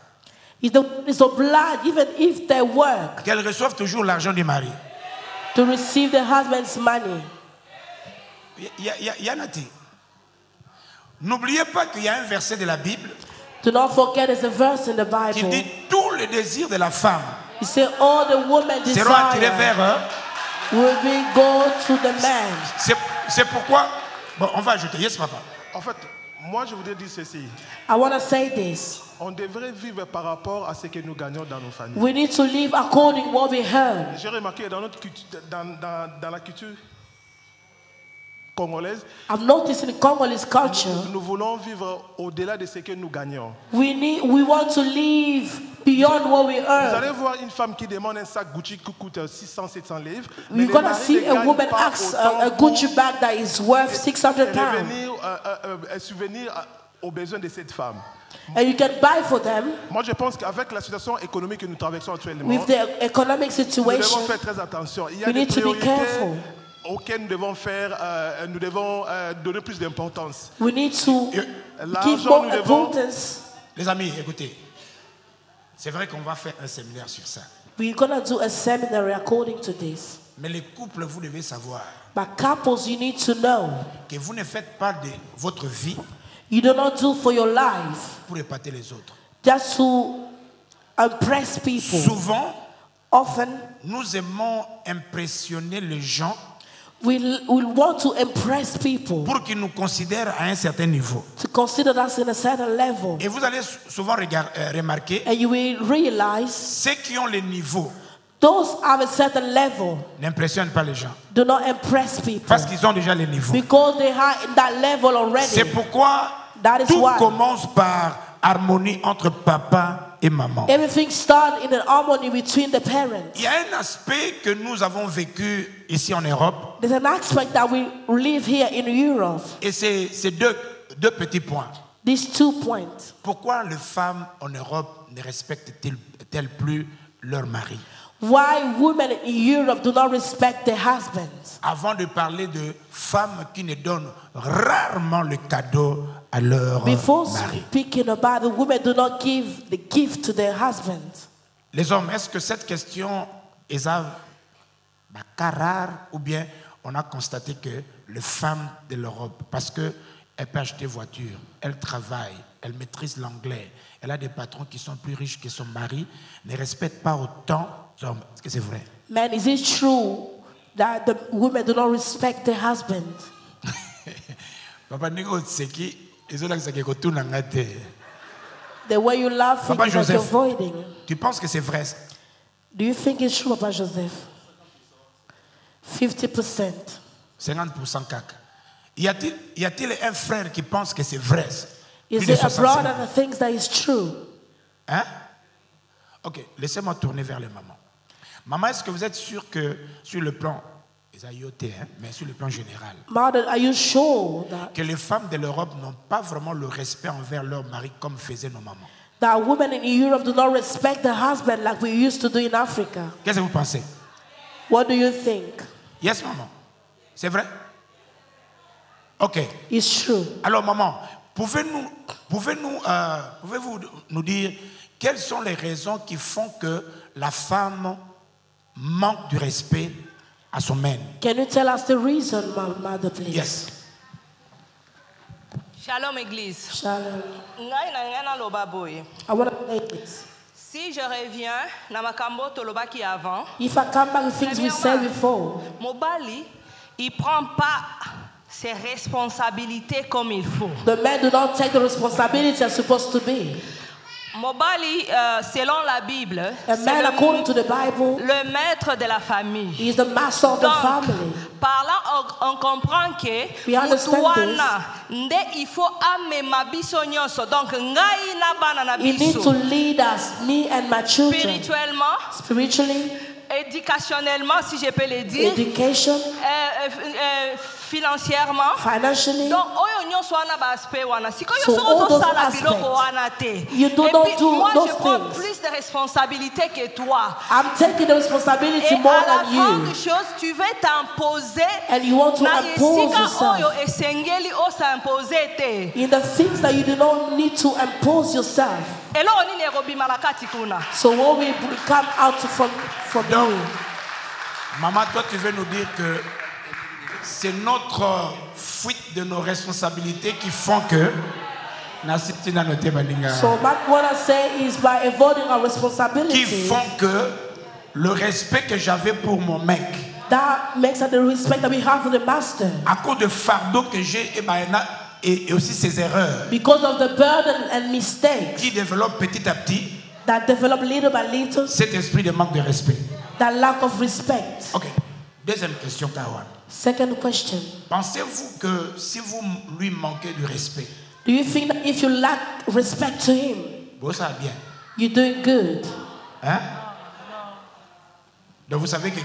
It's obliged, even if they work, Qu'elle reçoive toujours l'argent du mari. to receive the husband's money. Yanati. N'oubliez pas qu'il y a un verset de la Bible Do not forget there's a verse in the qui Bible. dit tous les désirs de la femme He said all the women seront attirés vers desire eux. will be go to the man. C'est pourquoi. Bon, on va ajouter. Yes, papa. En fait, moi je voudrais dire ceci. I want to say this. On devrait vivre par rapport à ce que nous gagnons dans nos familles. We need to live according what we heard. J'ai remarqué dans notre culture, dans la culture congolaise, I've noticed in Congolese culture, nous voulons vivre au-delà de ce que nous gagnons. we want to live beyond what we Vous allez earn. voir une femme qui demande un sac Gucci qui coûte 600, 700 livres. mais We're le gonna mari see ne a gagne woman pas ask autant a Gucci bag that is worth 600 pour pounds, revenir, subvenir aux besoins de cette femme. and you can buy for them. Moi, je pense qu'avec la situation économique que nous traversons actuellement, With the economic nous devons situation, faire très attention. Il y a we des need to be priorités careful. auxquelles nous devons faire, nous devons donner plus d'importance. We need to give L'argent, more nous devons. importance. Les amis, écoutez. C'est vrai qu'on va faire un séminaire sur ça. We're gonna do a seminary according to this. Mais les couples, vous devez savoir But couples, you need to know que vous ne faites pas de votre vie you do not do for your life pour épater les autres. just to impress people. Souvent, Often, nous aimons impressionner les gens we want to impress people pour qu'ils nous considèrent à un certain niveau. to consider us in a certain level. Et vous allez souvent remarquer And you will realize ceux qui ont le niveau those have a certain level n'impressionnent pas les gens do not impress people parce qu'ils ont déjà le niveau. because they are in that level already. C'est pourquoi That is tout why commence par harmonie entre papa et maman. everything starts in an harmony between the parents. Il y a un aspect que nous avons vécu ici en Europe There's an aspect that we live here in Europe. et c'est deux petits points. These 2 points. Pourquoi les femmes en Europe ne respectent-elles plus leur mari? Why women in Europe do not respect their husbands? Avant de parler de femmes qui ne donnent rarement le cadeau à leur Before mari. speaking about the women do not give the gift to their husbands. Les hommes, est-ce que cette question est rare ou bien on a constaté que les femmes de l'Europe, parce qu'elles peuvent acheter voiture, elles travaillent, elles maîtrisent l'anglais, elle a des patrons qui sont plus riches que son mari, ne respectent pas autant les hommes. Est-ce que c'est vrai? Man, is it true that the women do not respect their husbands? Papa Nigo Tseki, ezola kisake kotuna ngate. The way you laugh, Papa is like Joseph, avoiding. tu penses que c'est vrai? Do you think it's true, Papa Joseph? 50%. 50% caca. Y a-t-il un frère qui pense que c'est vrai? Is Plus de it a 65. brother that thinks that is true? Hein? Ok, laissez-moi tourner vers les mamans. Maman, est-ce que vous êtes sûr que sur le plan, mais sur le plan général, Mother, are you sure que les femmes de l'Europe n'ont pas vraiment le respect envers leur mari comme faisaient nos mamans? that women in Europe do not respect their husband like we used to do in Africa? Qu'est-ce que vous pensez? What do you think? Yes, maman. C'est vrai? Ok. It's true. Alors, maman, pouvez-vous nous dire quelles sont les raisons qui font que la femme manque du respect à son mari? Can you tell us the reason, Mother, please? Yes. Shalom Église. Shalom. I I want to say this. Si je reviens na makambo tolobaki avant, If I come back to things we said before, Mobali, il prend pas ses responsabilités comme il faut. the men do not take the responsibility as supposed to be. Mobali, selon la Bible, A c'est man, according to the Bible, le maître de la famille. he is the master of the Donc, family. par là, on comprend que We understand mutuana, nde il faut amema biso nyonso. Donc, ngai na bana na He needs biso. to lead us, me and my children, Spirituellement, spiritually, éducationnellement, si je peux le dire, education, financièrement. financially. Donc, oyo nyonso wana ba aspect wana. Sikoyo So soko all those tosala biloko aspects, wana te. you do Et not puis, do moi, those je prends things. plus de responsabilités que toi. I'm taking the responsibility Et more à la than fin you. des choses, tu veux t'imposer. And you want to na impose esika yourself. oyo esengeli os'impose te. In the things that you do not need to impose yourself. eloko nini ekobima na kati kuna. So what will come out from you? Maman, toi tu veux nous dire que c'est notre fuite de nos responsabilités qui font que So what I say is by avoiding our responsibility, qui font que le respect que j'avais pour mon mec, that makes us the respect that we have for the master. à cause de fardeau que j'ai et aussi ses erreurs, Because of the burden and mistakes qui développent petit à petit that develop little by little, cet esprit de manque de respect. that lack of respect. Ok. Deuxième question, Kawan. Second question. Pensez-vous que si vous lui manquez du respect, Do you think that if you lack respect to him, bon, ça va bien. you're doing good? Hein? Donc vous savez que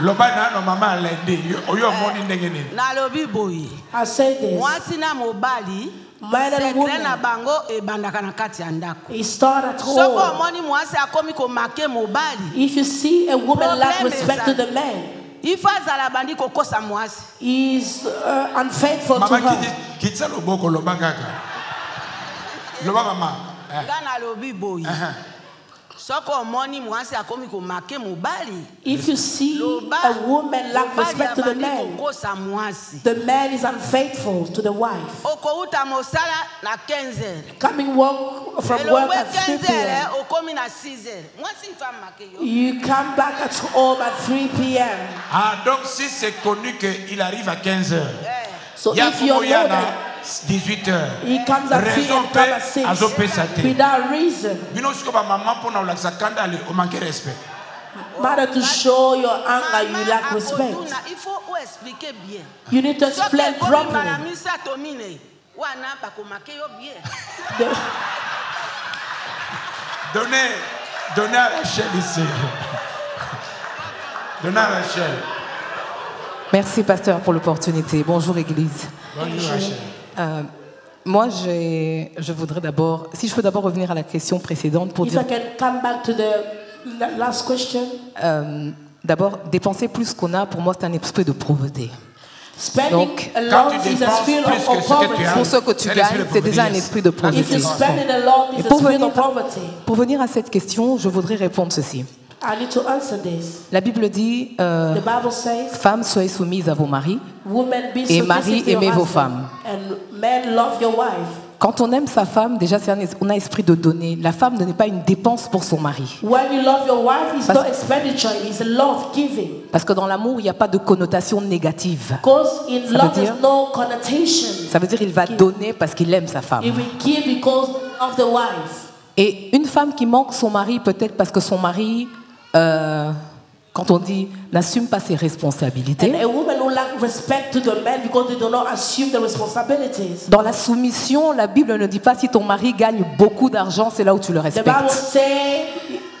Lobana no mama alende oyo moni ndenge nini. Nalobi boyi. I say this. Mwasi na mobali Man and woman. na bango ebandaka na kati ya ndako. He started at Soko home. omoni mwasi akomi komake mobali. If you see a woman lack Problem respect to is the man, ifa azala bandi kokosa mwasi. he is unfaithful to Mama her. kitsa loboko lobangaka. Loba mama. Nga nalobi boyi. Soko omoni mwasi akomi komake mobali. If you see a woman lack respect to the man, the man is unfaithful to the wife. Okouta mosala na 15h. Coming from work at 3 p.m. Okomi na 6h. Mwasi ifa make yo. You come back at home at 3 p.m. Ah, donc si c'est connu qu'il arrive à 15h, So if you know that 18h, he comes at 3 and comes at 6 without reason, matter to show your anger, you lack respect. Il faut expliquer bien. You need to explain properly. Donnez à Rachel ici. Donnez à Rachel. Merci, pasteur, pour l'opportunité. Bonjour, Église. Bonjour, Rachel. Moi, je voudrais d'abord, si je peux d'abord revenir à la question précédente pour If dire, I can come back to the last question. d'abord, dépenser plus qu'on a, pour moi, c'est un esprit de pauvreté. Spending a lot is a spirit of poverty. Pour ce que tu gagnes, c'est déjà un esprit de pauvreté. If you spend a lot, Et it's a spirit of poverty. pour venir à cette question, je voudrais répondre ceci. I need to answer this. La Bible dit, The Bible says, femmes, soyez soumises à vos maris, women, be et maris, submissive to your aimez vos husband. femmes. And men, love your wife. Quand on aime sa femme, déjà, on a esprit de donner. La femme n'est pas une dépense pour son mari. When you love your wife, it's not expenditure, it's love giving. Parce que dans l'amour, il n'y a pas de connotation négative. Because in Ça veut love, dire- there's no connotation. Ça veut dire qu'il va donner parce qu'il aime sa femme. He will give because of the wife. Et une femme qui manque son mari, peut-être parce que son mari, quand on dit, n'assume pas ses responsabilités. And a woman who lack respect to the man because they do not assume the responsibilities. Dans la soumission, la Bible ne dit pas si ton mari gagne beaucoup d'argent, c'est là où tu le The Bible respectes. says,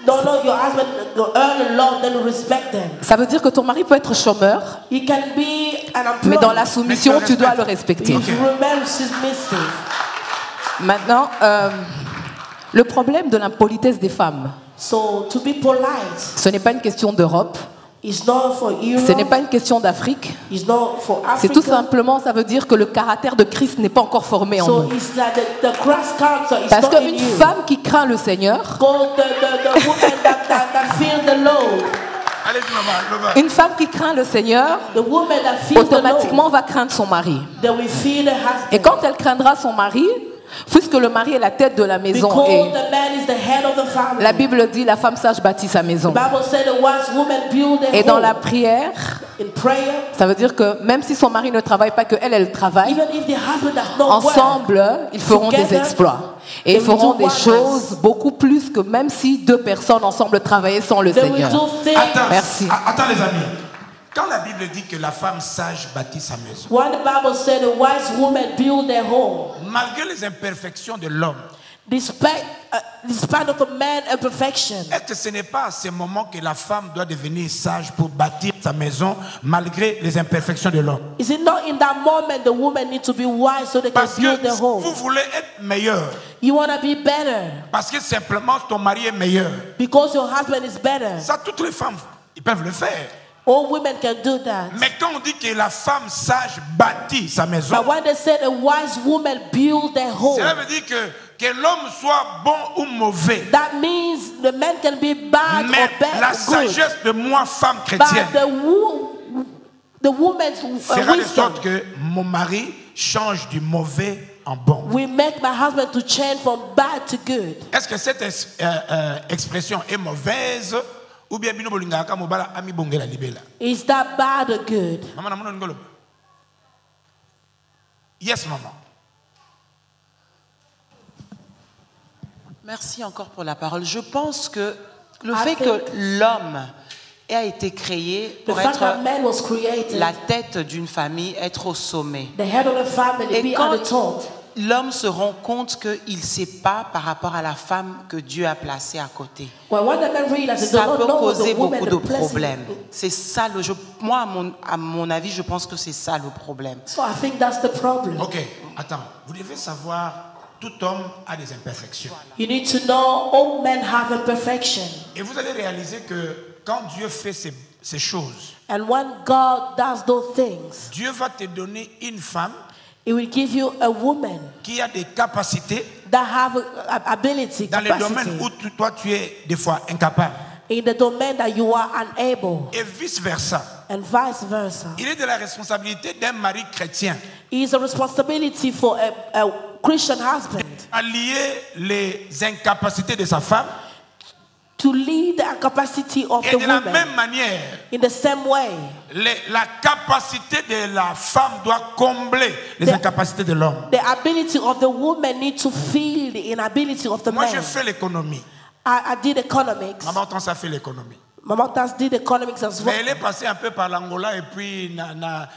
don't know your husband earn a lot, then respect them. Ça veut dire que ton mari peut être chômeur, He can be an employee. mais dans la soumission, tu dois le respecter. You remain submissive. Maintenant, le problème de l'impolitesse des femmes, So to be polite, ce n'est pas une question d'Europe, it's not for Europe. ce n'est pas une question d'Afrique. It's not for Africa. C'est tout simplement, ça veut dire que le caractère de Christ n'est pas encore formé en So nous. it's like the Christ character is Parce not in qu'une you. femme qui craint le Seigneur, Go the woman that fear the Lord. Allez, maman. Une femme qui craint le Seigneur, automatiquement va craindre son mari. Et quand elle craindra son mari, puisque le mari est la tête de la maison, et la Bible dit la femme sage bâtit sa maison. Et dans la prière, ça veut dire que même si son mari ne travaille pas, qu'elle travaille, ensemble, ils feront des exploits. Et ils feront des choses beaucoup plus que même si deux personnes ensemble travaillaient sans le Seigneur. Merci. Attends les amis. Quand la Bible dit que la femme sage bâtit sa maison, malgré les imperfections de l'homme, despite of a man's imperfection, est-ce que ce n'est pas à ce moment que la femme doit devenir sage pour bâtir sa maison malgré les imperfections de l'homme? Is it not in that moment the woman needs to be wise so they can build their home? Vous voulez être meilleur. You want to be better. Parce que simplement ton mari est meilleur. Because your husband is better. Ça, toutes les femmes, ils peuvent le faire. All women can do that. Mais quand on dit que la femme sage bâtit sa maison, but when they said a wise woman build their home, cela veut dire que l'homme soit bon ou mauvais. That means the man can be bad mais or bad. La sagesse de moi, femme chrétienne, the woman's fera de wisdom, sorte que mon mari change du mauvais en bon. We make my husband to change from bad to good. Est-ce que cette expression est mauvaise? Ou bien bino bolingaka mobala ami bongela libela? Is that bad or good? Maman namono ngolo. Yes, maman. Merci encore pour la parole. Je pense que le fait que l'homme a été créé pour être la tête d'une famille, être au sommet. Et quand l'homme se rend compte qu'il ne sait pas par rapport à la femme que Dieu a placée à côté, ça peut causer beaucoup de problèmes. C'est ça, moi, à mon avis, je pense que c'est ça le problème. Ok, attends. Vous devez savoir, tout homme a des imperfections. You need to know all men have imperfection. Et vous allez réaliser que quand Dieu fait ces choses, and when God does those things, Dieu va te donner une femme, He will give you a woman qui a des capacités that have ability, dans les domaines où toi tu es des fois incapable. In the domain that you are unable. Et vice versa. And vice versa. Il est de la responsabilité d'un mari chrétien. It is a responsibility for a Christian husband. Allier les incapacités de sa femme. To lead the capacity of the woman. Et de la même manière, in the same way, la capacité de la femme doit combler les incapacités de l'homme. The ability of the woman needs to fill the inability of the man. Moi, je fais l'économie. I did economics. Maman Tans a fait l'économie. Maman Tans did economics as well. Mais elle est passée un peu par l'Angola et puis na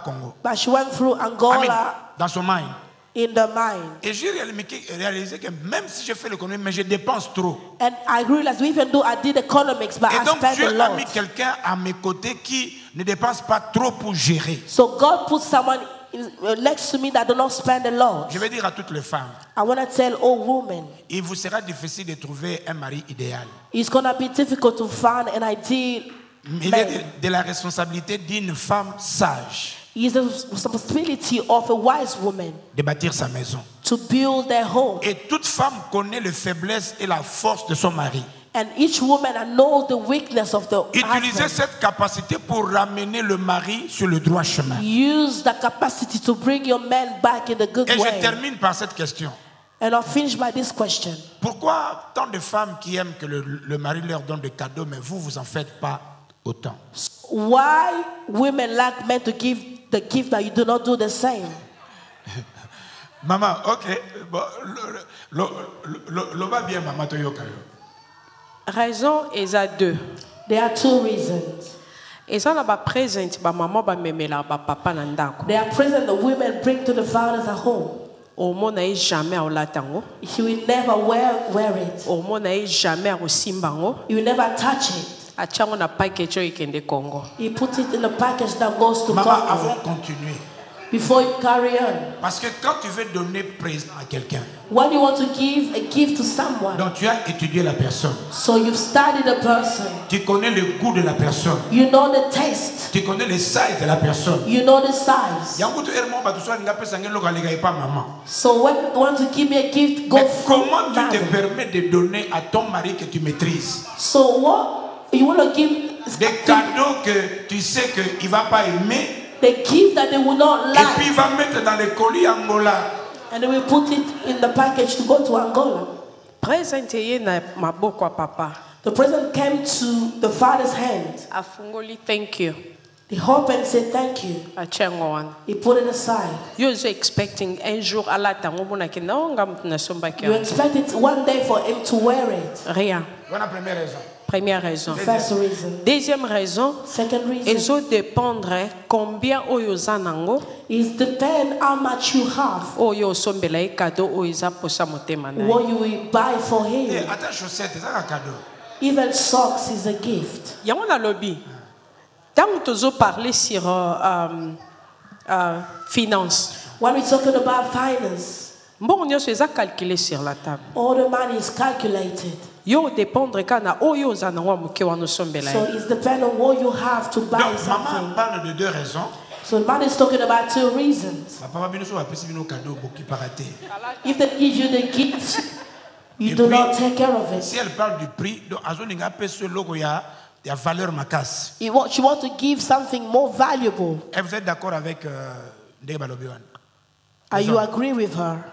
Congo. But she went through Angola. Dans son mind. In the mind. Et j'ai réalisé que même si je fais l'économie, mais je dépense trop. And I realized even though I did economics, but I spent a lot. Et donc Dieu a mis quelqu'un à mes côtés qui ne dépense pas trop pour gérer. So God put someone next to me that do not spend a lot. Je vais dire à toutes les femmes. I want to tell all women. Il vous sera difficile de trouver un mari idéal. It's going to be difficult to find an ideal man. Il est de la responsabilité d'une femme sage. It is the responsibility of a wise woman de bâtir sa maison. To build their home. Et toute femme connaît les faiblesses et la force de son mari. And each woman knows the weakness of the Utilisez husband. cette capacité pour ramener le mari sur le droit chemin. Use the capacity to bring your man back in the good way. Et je termine par cette question. And I'll finish by this question. Pourquoi tant de femmes qui aiment que le mari leur donne des cadeaux, mais vous en faites pas autant? Why women like men to give the gift that you do not do the same? Maman, ok. Lo va bien, maman toyoka. Raison est à deux. There are two reasons. Et ça n'a pas présent ba maman ba memela ba papa na ndako. They are present the women bring to the fathers at home. Au monde n'a jamais au latango. She will never wear it. Au monde n'a jamais au simbango. You will never touch it. Achango na package ikende Congo. He put it in a package that goes to Maman, Congo. avant de continuer. Before you carry on. Parce que quand tu veux donner présent à quelqu'un, when you want to give a gift to someone, donc tu as étudié la personne. So you've studied the person. Tu connais le goût de la personne. You know the taste. Tu connais le size de la personne. You know the size. So when you want to give me a gift, go. Mais comment tu te permets de donner à ton mari que tu maîtrises? So You want to give des cadeaux que tu sais qu'il ne va pas aimer. The gift that they will not like. Et puis il va mettre dans les colis Angola. And they will put it in the package to go to Angola. The present came to the father's hand. Thank you. He opened and said thank you. He put it aside. You're expecting un jour à la temps You expect it one day for him to wear it. Rien. Voilà la première raison. Première raison. First reason. Deuxième raison. Second reason. Ils ont dépendre combien oyozanango. It depends how much you have. Oyo sombela cadeau oiza posa motema na. What you will buy for him. Et attends, chaussette, c'est un cadeau. Even socks is a gift. Yango na lobby. Tant que parler sur finance. When we're talking about finance. Bon, on a calculé sur la table. All the money is calculated. Yo dépendre kana oyo zanango muke wano sombela. So it's depend on what you have to buy. Donc, something. maman parle de deux raisons. So the man is talking about two reasons. If they give you the gift, you do not take care of it. Si elle parle du prix, donc il y a valeur macasse. She wants to give something more valuable. Et vous êtes d'accord avec Are you agree with her?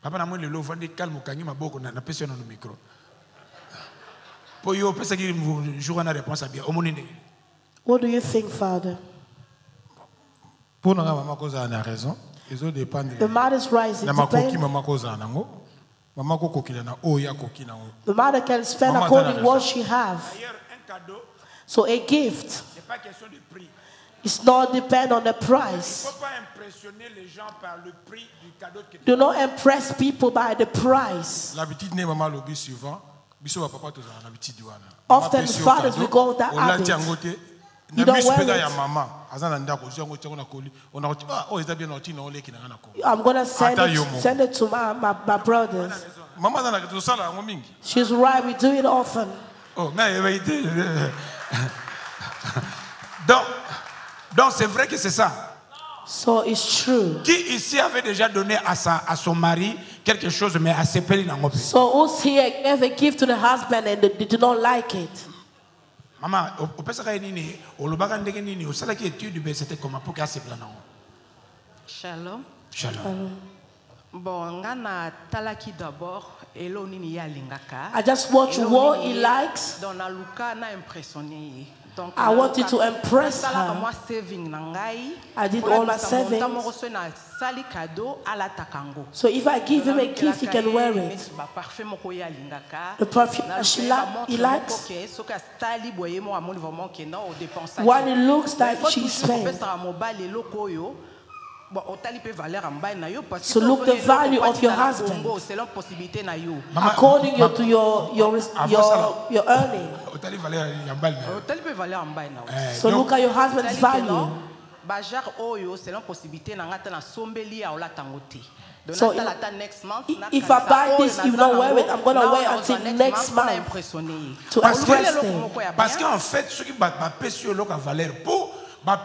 Papa na moi le lo vandi calme kangi maboko na pesa no micro. Po yo pesa ki jour na réponse bien. What do you think, Father? Pour nous, maman cause a raison. Ils ont dépendre. The mother's rights. Na makoki maman cause a nango. Maman ko kokila na oya koki na. The mother can spend according what she have. So a gift. It's not depend on the price. Do not impress people by the price. L'habitude n'est maman lobby suivant. Biso papa tous en habitude douana. Often fathers will go that habit. You don't wear it. I'm going to send it to my brothers. She's right, we do it often. Donc c'est vrai que c'est ça. So it's true. Qui ici avait déjà donné à son mari quelque chose mais à ses pères n'ont pas. So who's here ever give to the husband and they did not like it? Maman, au pesaka nini, au lobaka ndenge nini, au salaki étude be c'était comment pour qu'à se planer. Shalom. Shalom. Bon, ngana talaki d'abord elo nini ya lingaka. I just watch what he likes. Dans la luka na impressionné. Donc I wanted to impress her. I did all my savings. So if I give him a gift, he can wear it. The perfume he likes. When it looks like she spent. So look the value of your husband according to your earning. So look at your husband's value. So if I buy this, you don't wear it, I'm going to wear it until next month to impress them. Parce qu'en fait, ce qui va sur l'eau valeur pour in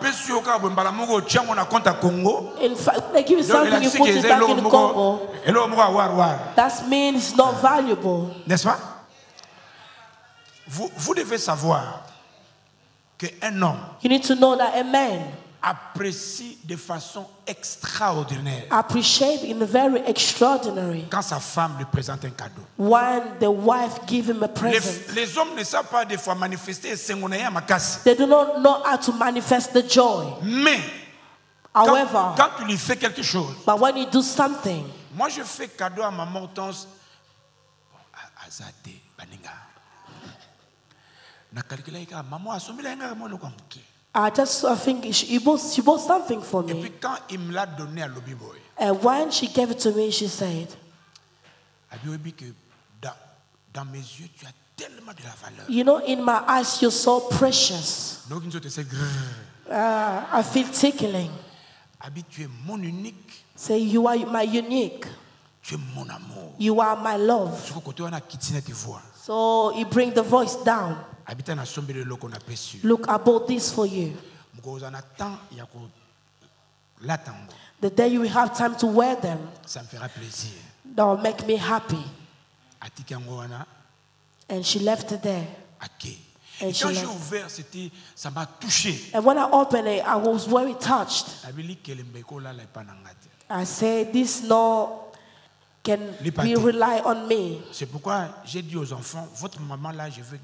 fact, they give you something, you put it back in the Congo. That means it's not valuable. N'est-ce pas? Vous devez savoir qu'un homme, you need to know that a man apprécie de façon extraordinaire. Appreciate in a very extraordinary. Quand sa femme lui présente un cadeau. When the wife give him a present. Les hommes ne savent pas des fois manifester sengonaya makasi. They do not know how to manifest the joy. Mais however, quand tu lui fais quelque chose. But when you do something. Moi je fais cadeau à ma Hortense. Azate baninga. Na calculer ka maman asomila nga mo lokwa muke. I think she bought something for me. Et puis quand il me l'a donné à Lobby Boy. And when she gave it to me, she said, dans mes yeux, tu as tellement de la valeur. You know, in my eyes, you're so precious. I feel tickling. Tu es mon unique. Say, you are my unique. Tu es mon amour. You are my love. So he bring the voice down. Look, I bought this for you. The day you will have time to wear them, that will make me happy. And she left it there. Et quand j'ai ouvert, ça m'a touché. And when I opened it, I was very touched. I said, this no can be rely on me. C'est pourquoi j'ai dit aux enfants, votre maman là, je veux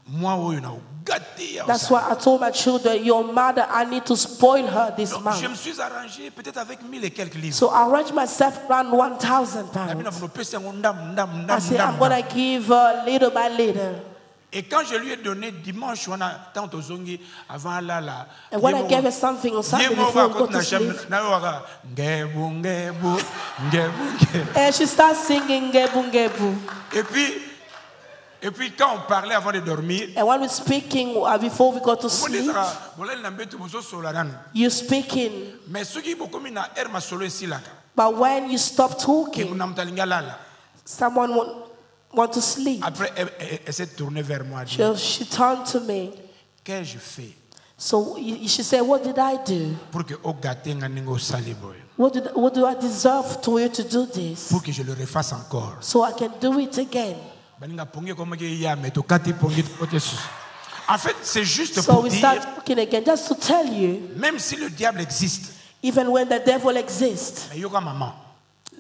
moi où on a gâté. That's why I told my children, your mother, I need to spoil her this month. Je me suis arrangé peut-être avec 1000 et quelques livres. So I arranged myself around 1,000 pounds. I said, I'm gonna give little by little. Et quand je lui ai donné dimanche, on a tant aux zongi avant là. And when I gave her something on Sunday before we go to sleep, and she starts singing Ngebu Ngebu. Et puis quand on parlait avant de dormir, and when we're speaking before we go to sleep, you're speaking. But when you stop talking, someone want to sleep. Après, elle s'est tournée vers moi. She turned to me. Qu'ai-je fait? So she said, what did I do? Pour que what do I deserve to you to do this? Pour que je le refasse encore. So I can do it again. En fait, c'est juste so pour we dire, start talking again, just to tell you, même si le diable existe, even when the devil exists,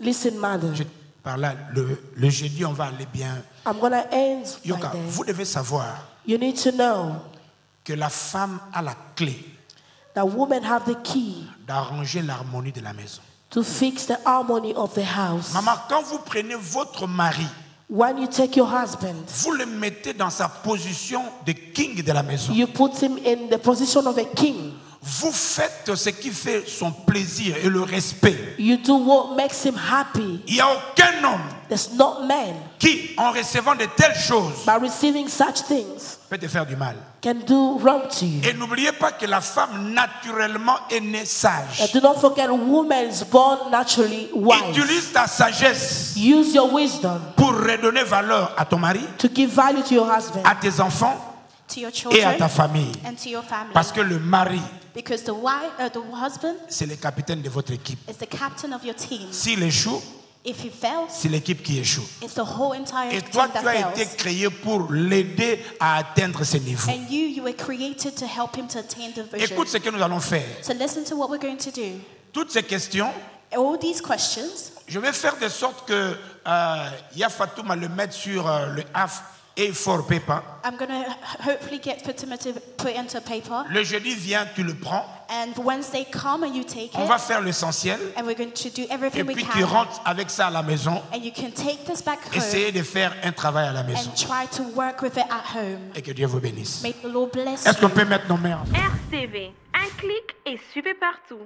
listen, mother. Par là, le jeudi, on va aller bien. I'm gonna end Yoka, vous devez savoir you need to know que la femme a la clé that women have the key d'arranger l'harmonie de la maison. To fix the harmony of the house. Maman, quand vous prenez votre mari, when you take your husband, vous le mettez dans sa position de king de la maison. You put him in the position of a king. Vous faites ce qui fait son plaisir et le respect. You do what makes him happy. Il n'y a aucun homme There's not man qui, en recevant de telles choses, by receiving such things, peut te faire du mal. Can do wrong to you. Et n'oubliez pas que la femme naturellement est née sage. And do not forget, a woman is born naturally wise. Utilise ta sagesse. Use your wisdom pour redonner valeur à ton mari, to give value to your husband, à tes enfants, to your children, et à ta famille. And to your family. Parce que le mari, because the husband, c'est le capitaine de votre équipe. Is the captain of your team. S'il échoue, if he fails, c'est l'équipe qui échoue. It's the whole entire et toi, team tu as été créé pour l'aider à atteindre ce niveau. And you were created to help him to attain the vision. Écoute ce que nous allons faire. So listen to what we're going to do. Toutes ces questions, all these questions, je vais faire de sorte que Yafatouma le mette sur le A4 paper. I'm going to hopefully get Fatima to put it into paper. Le jeudi vient, tu le prends. And Wednesday come and you take On it. va faire l'essentiel. And we're going to do everything we can. Et puis tu rentres avec ça à la maison. And you can take this back home. Essayez de faire un travail à la maison. And try to work with it at home. Et que Dieu vous bénisse. May the Lord bless Est-ce qu'on peut mettre nos mains? RCV, un clic et suivez partout.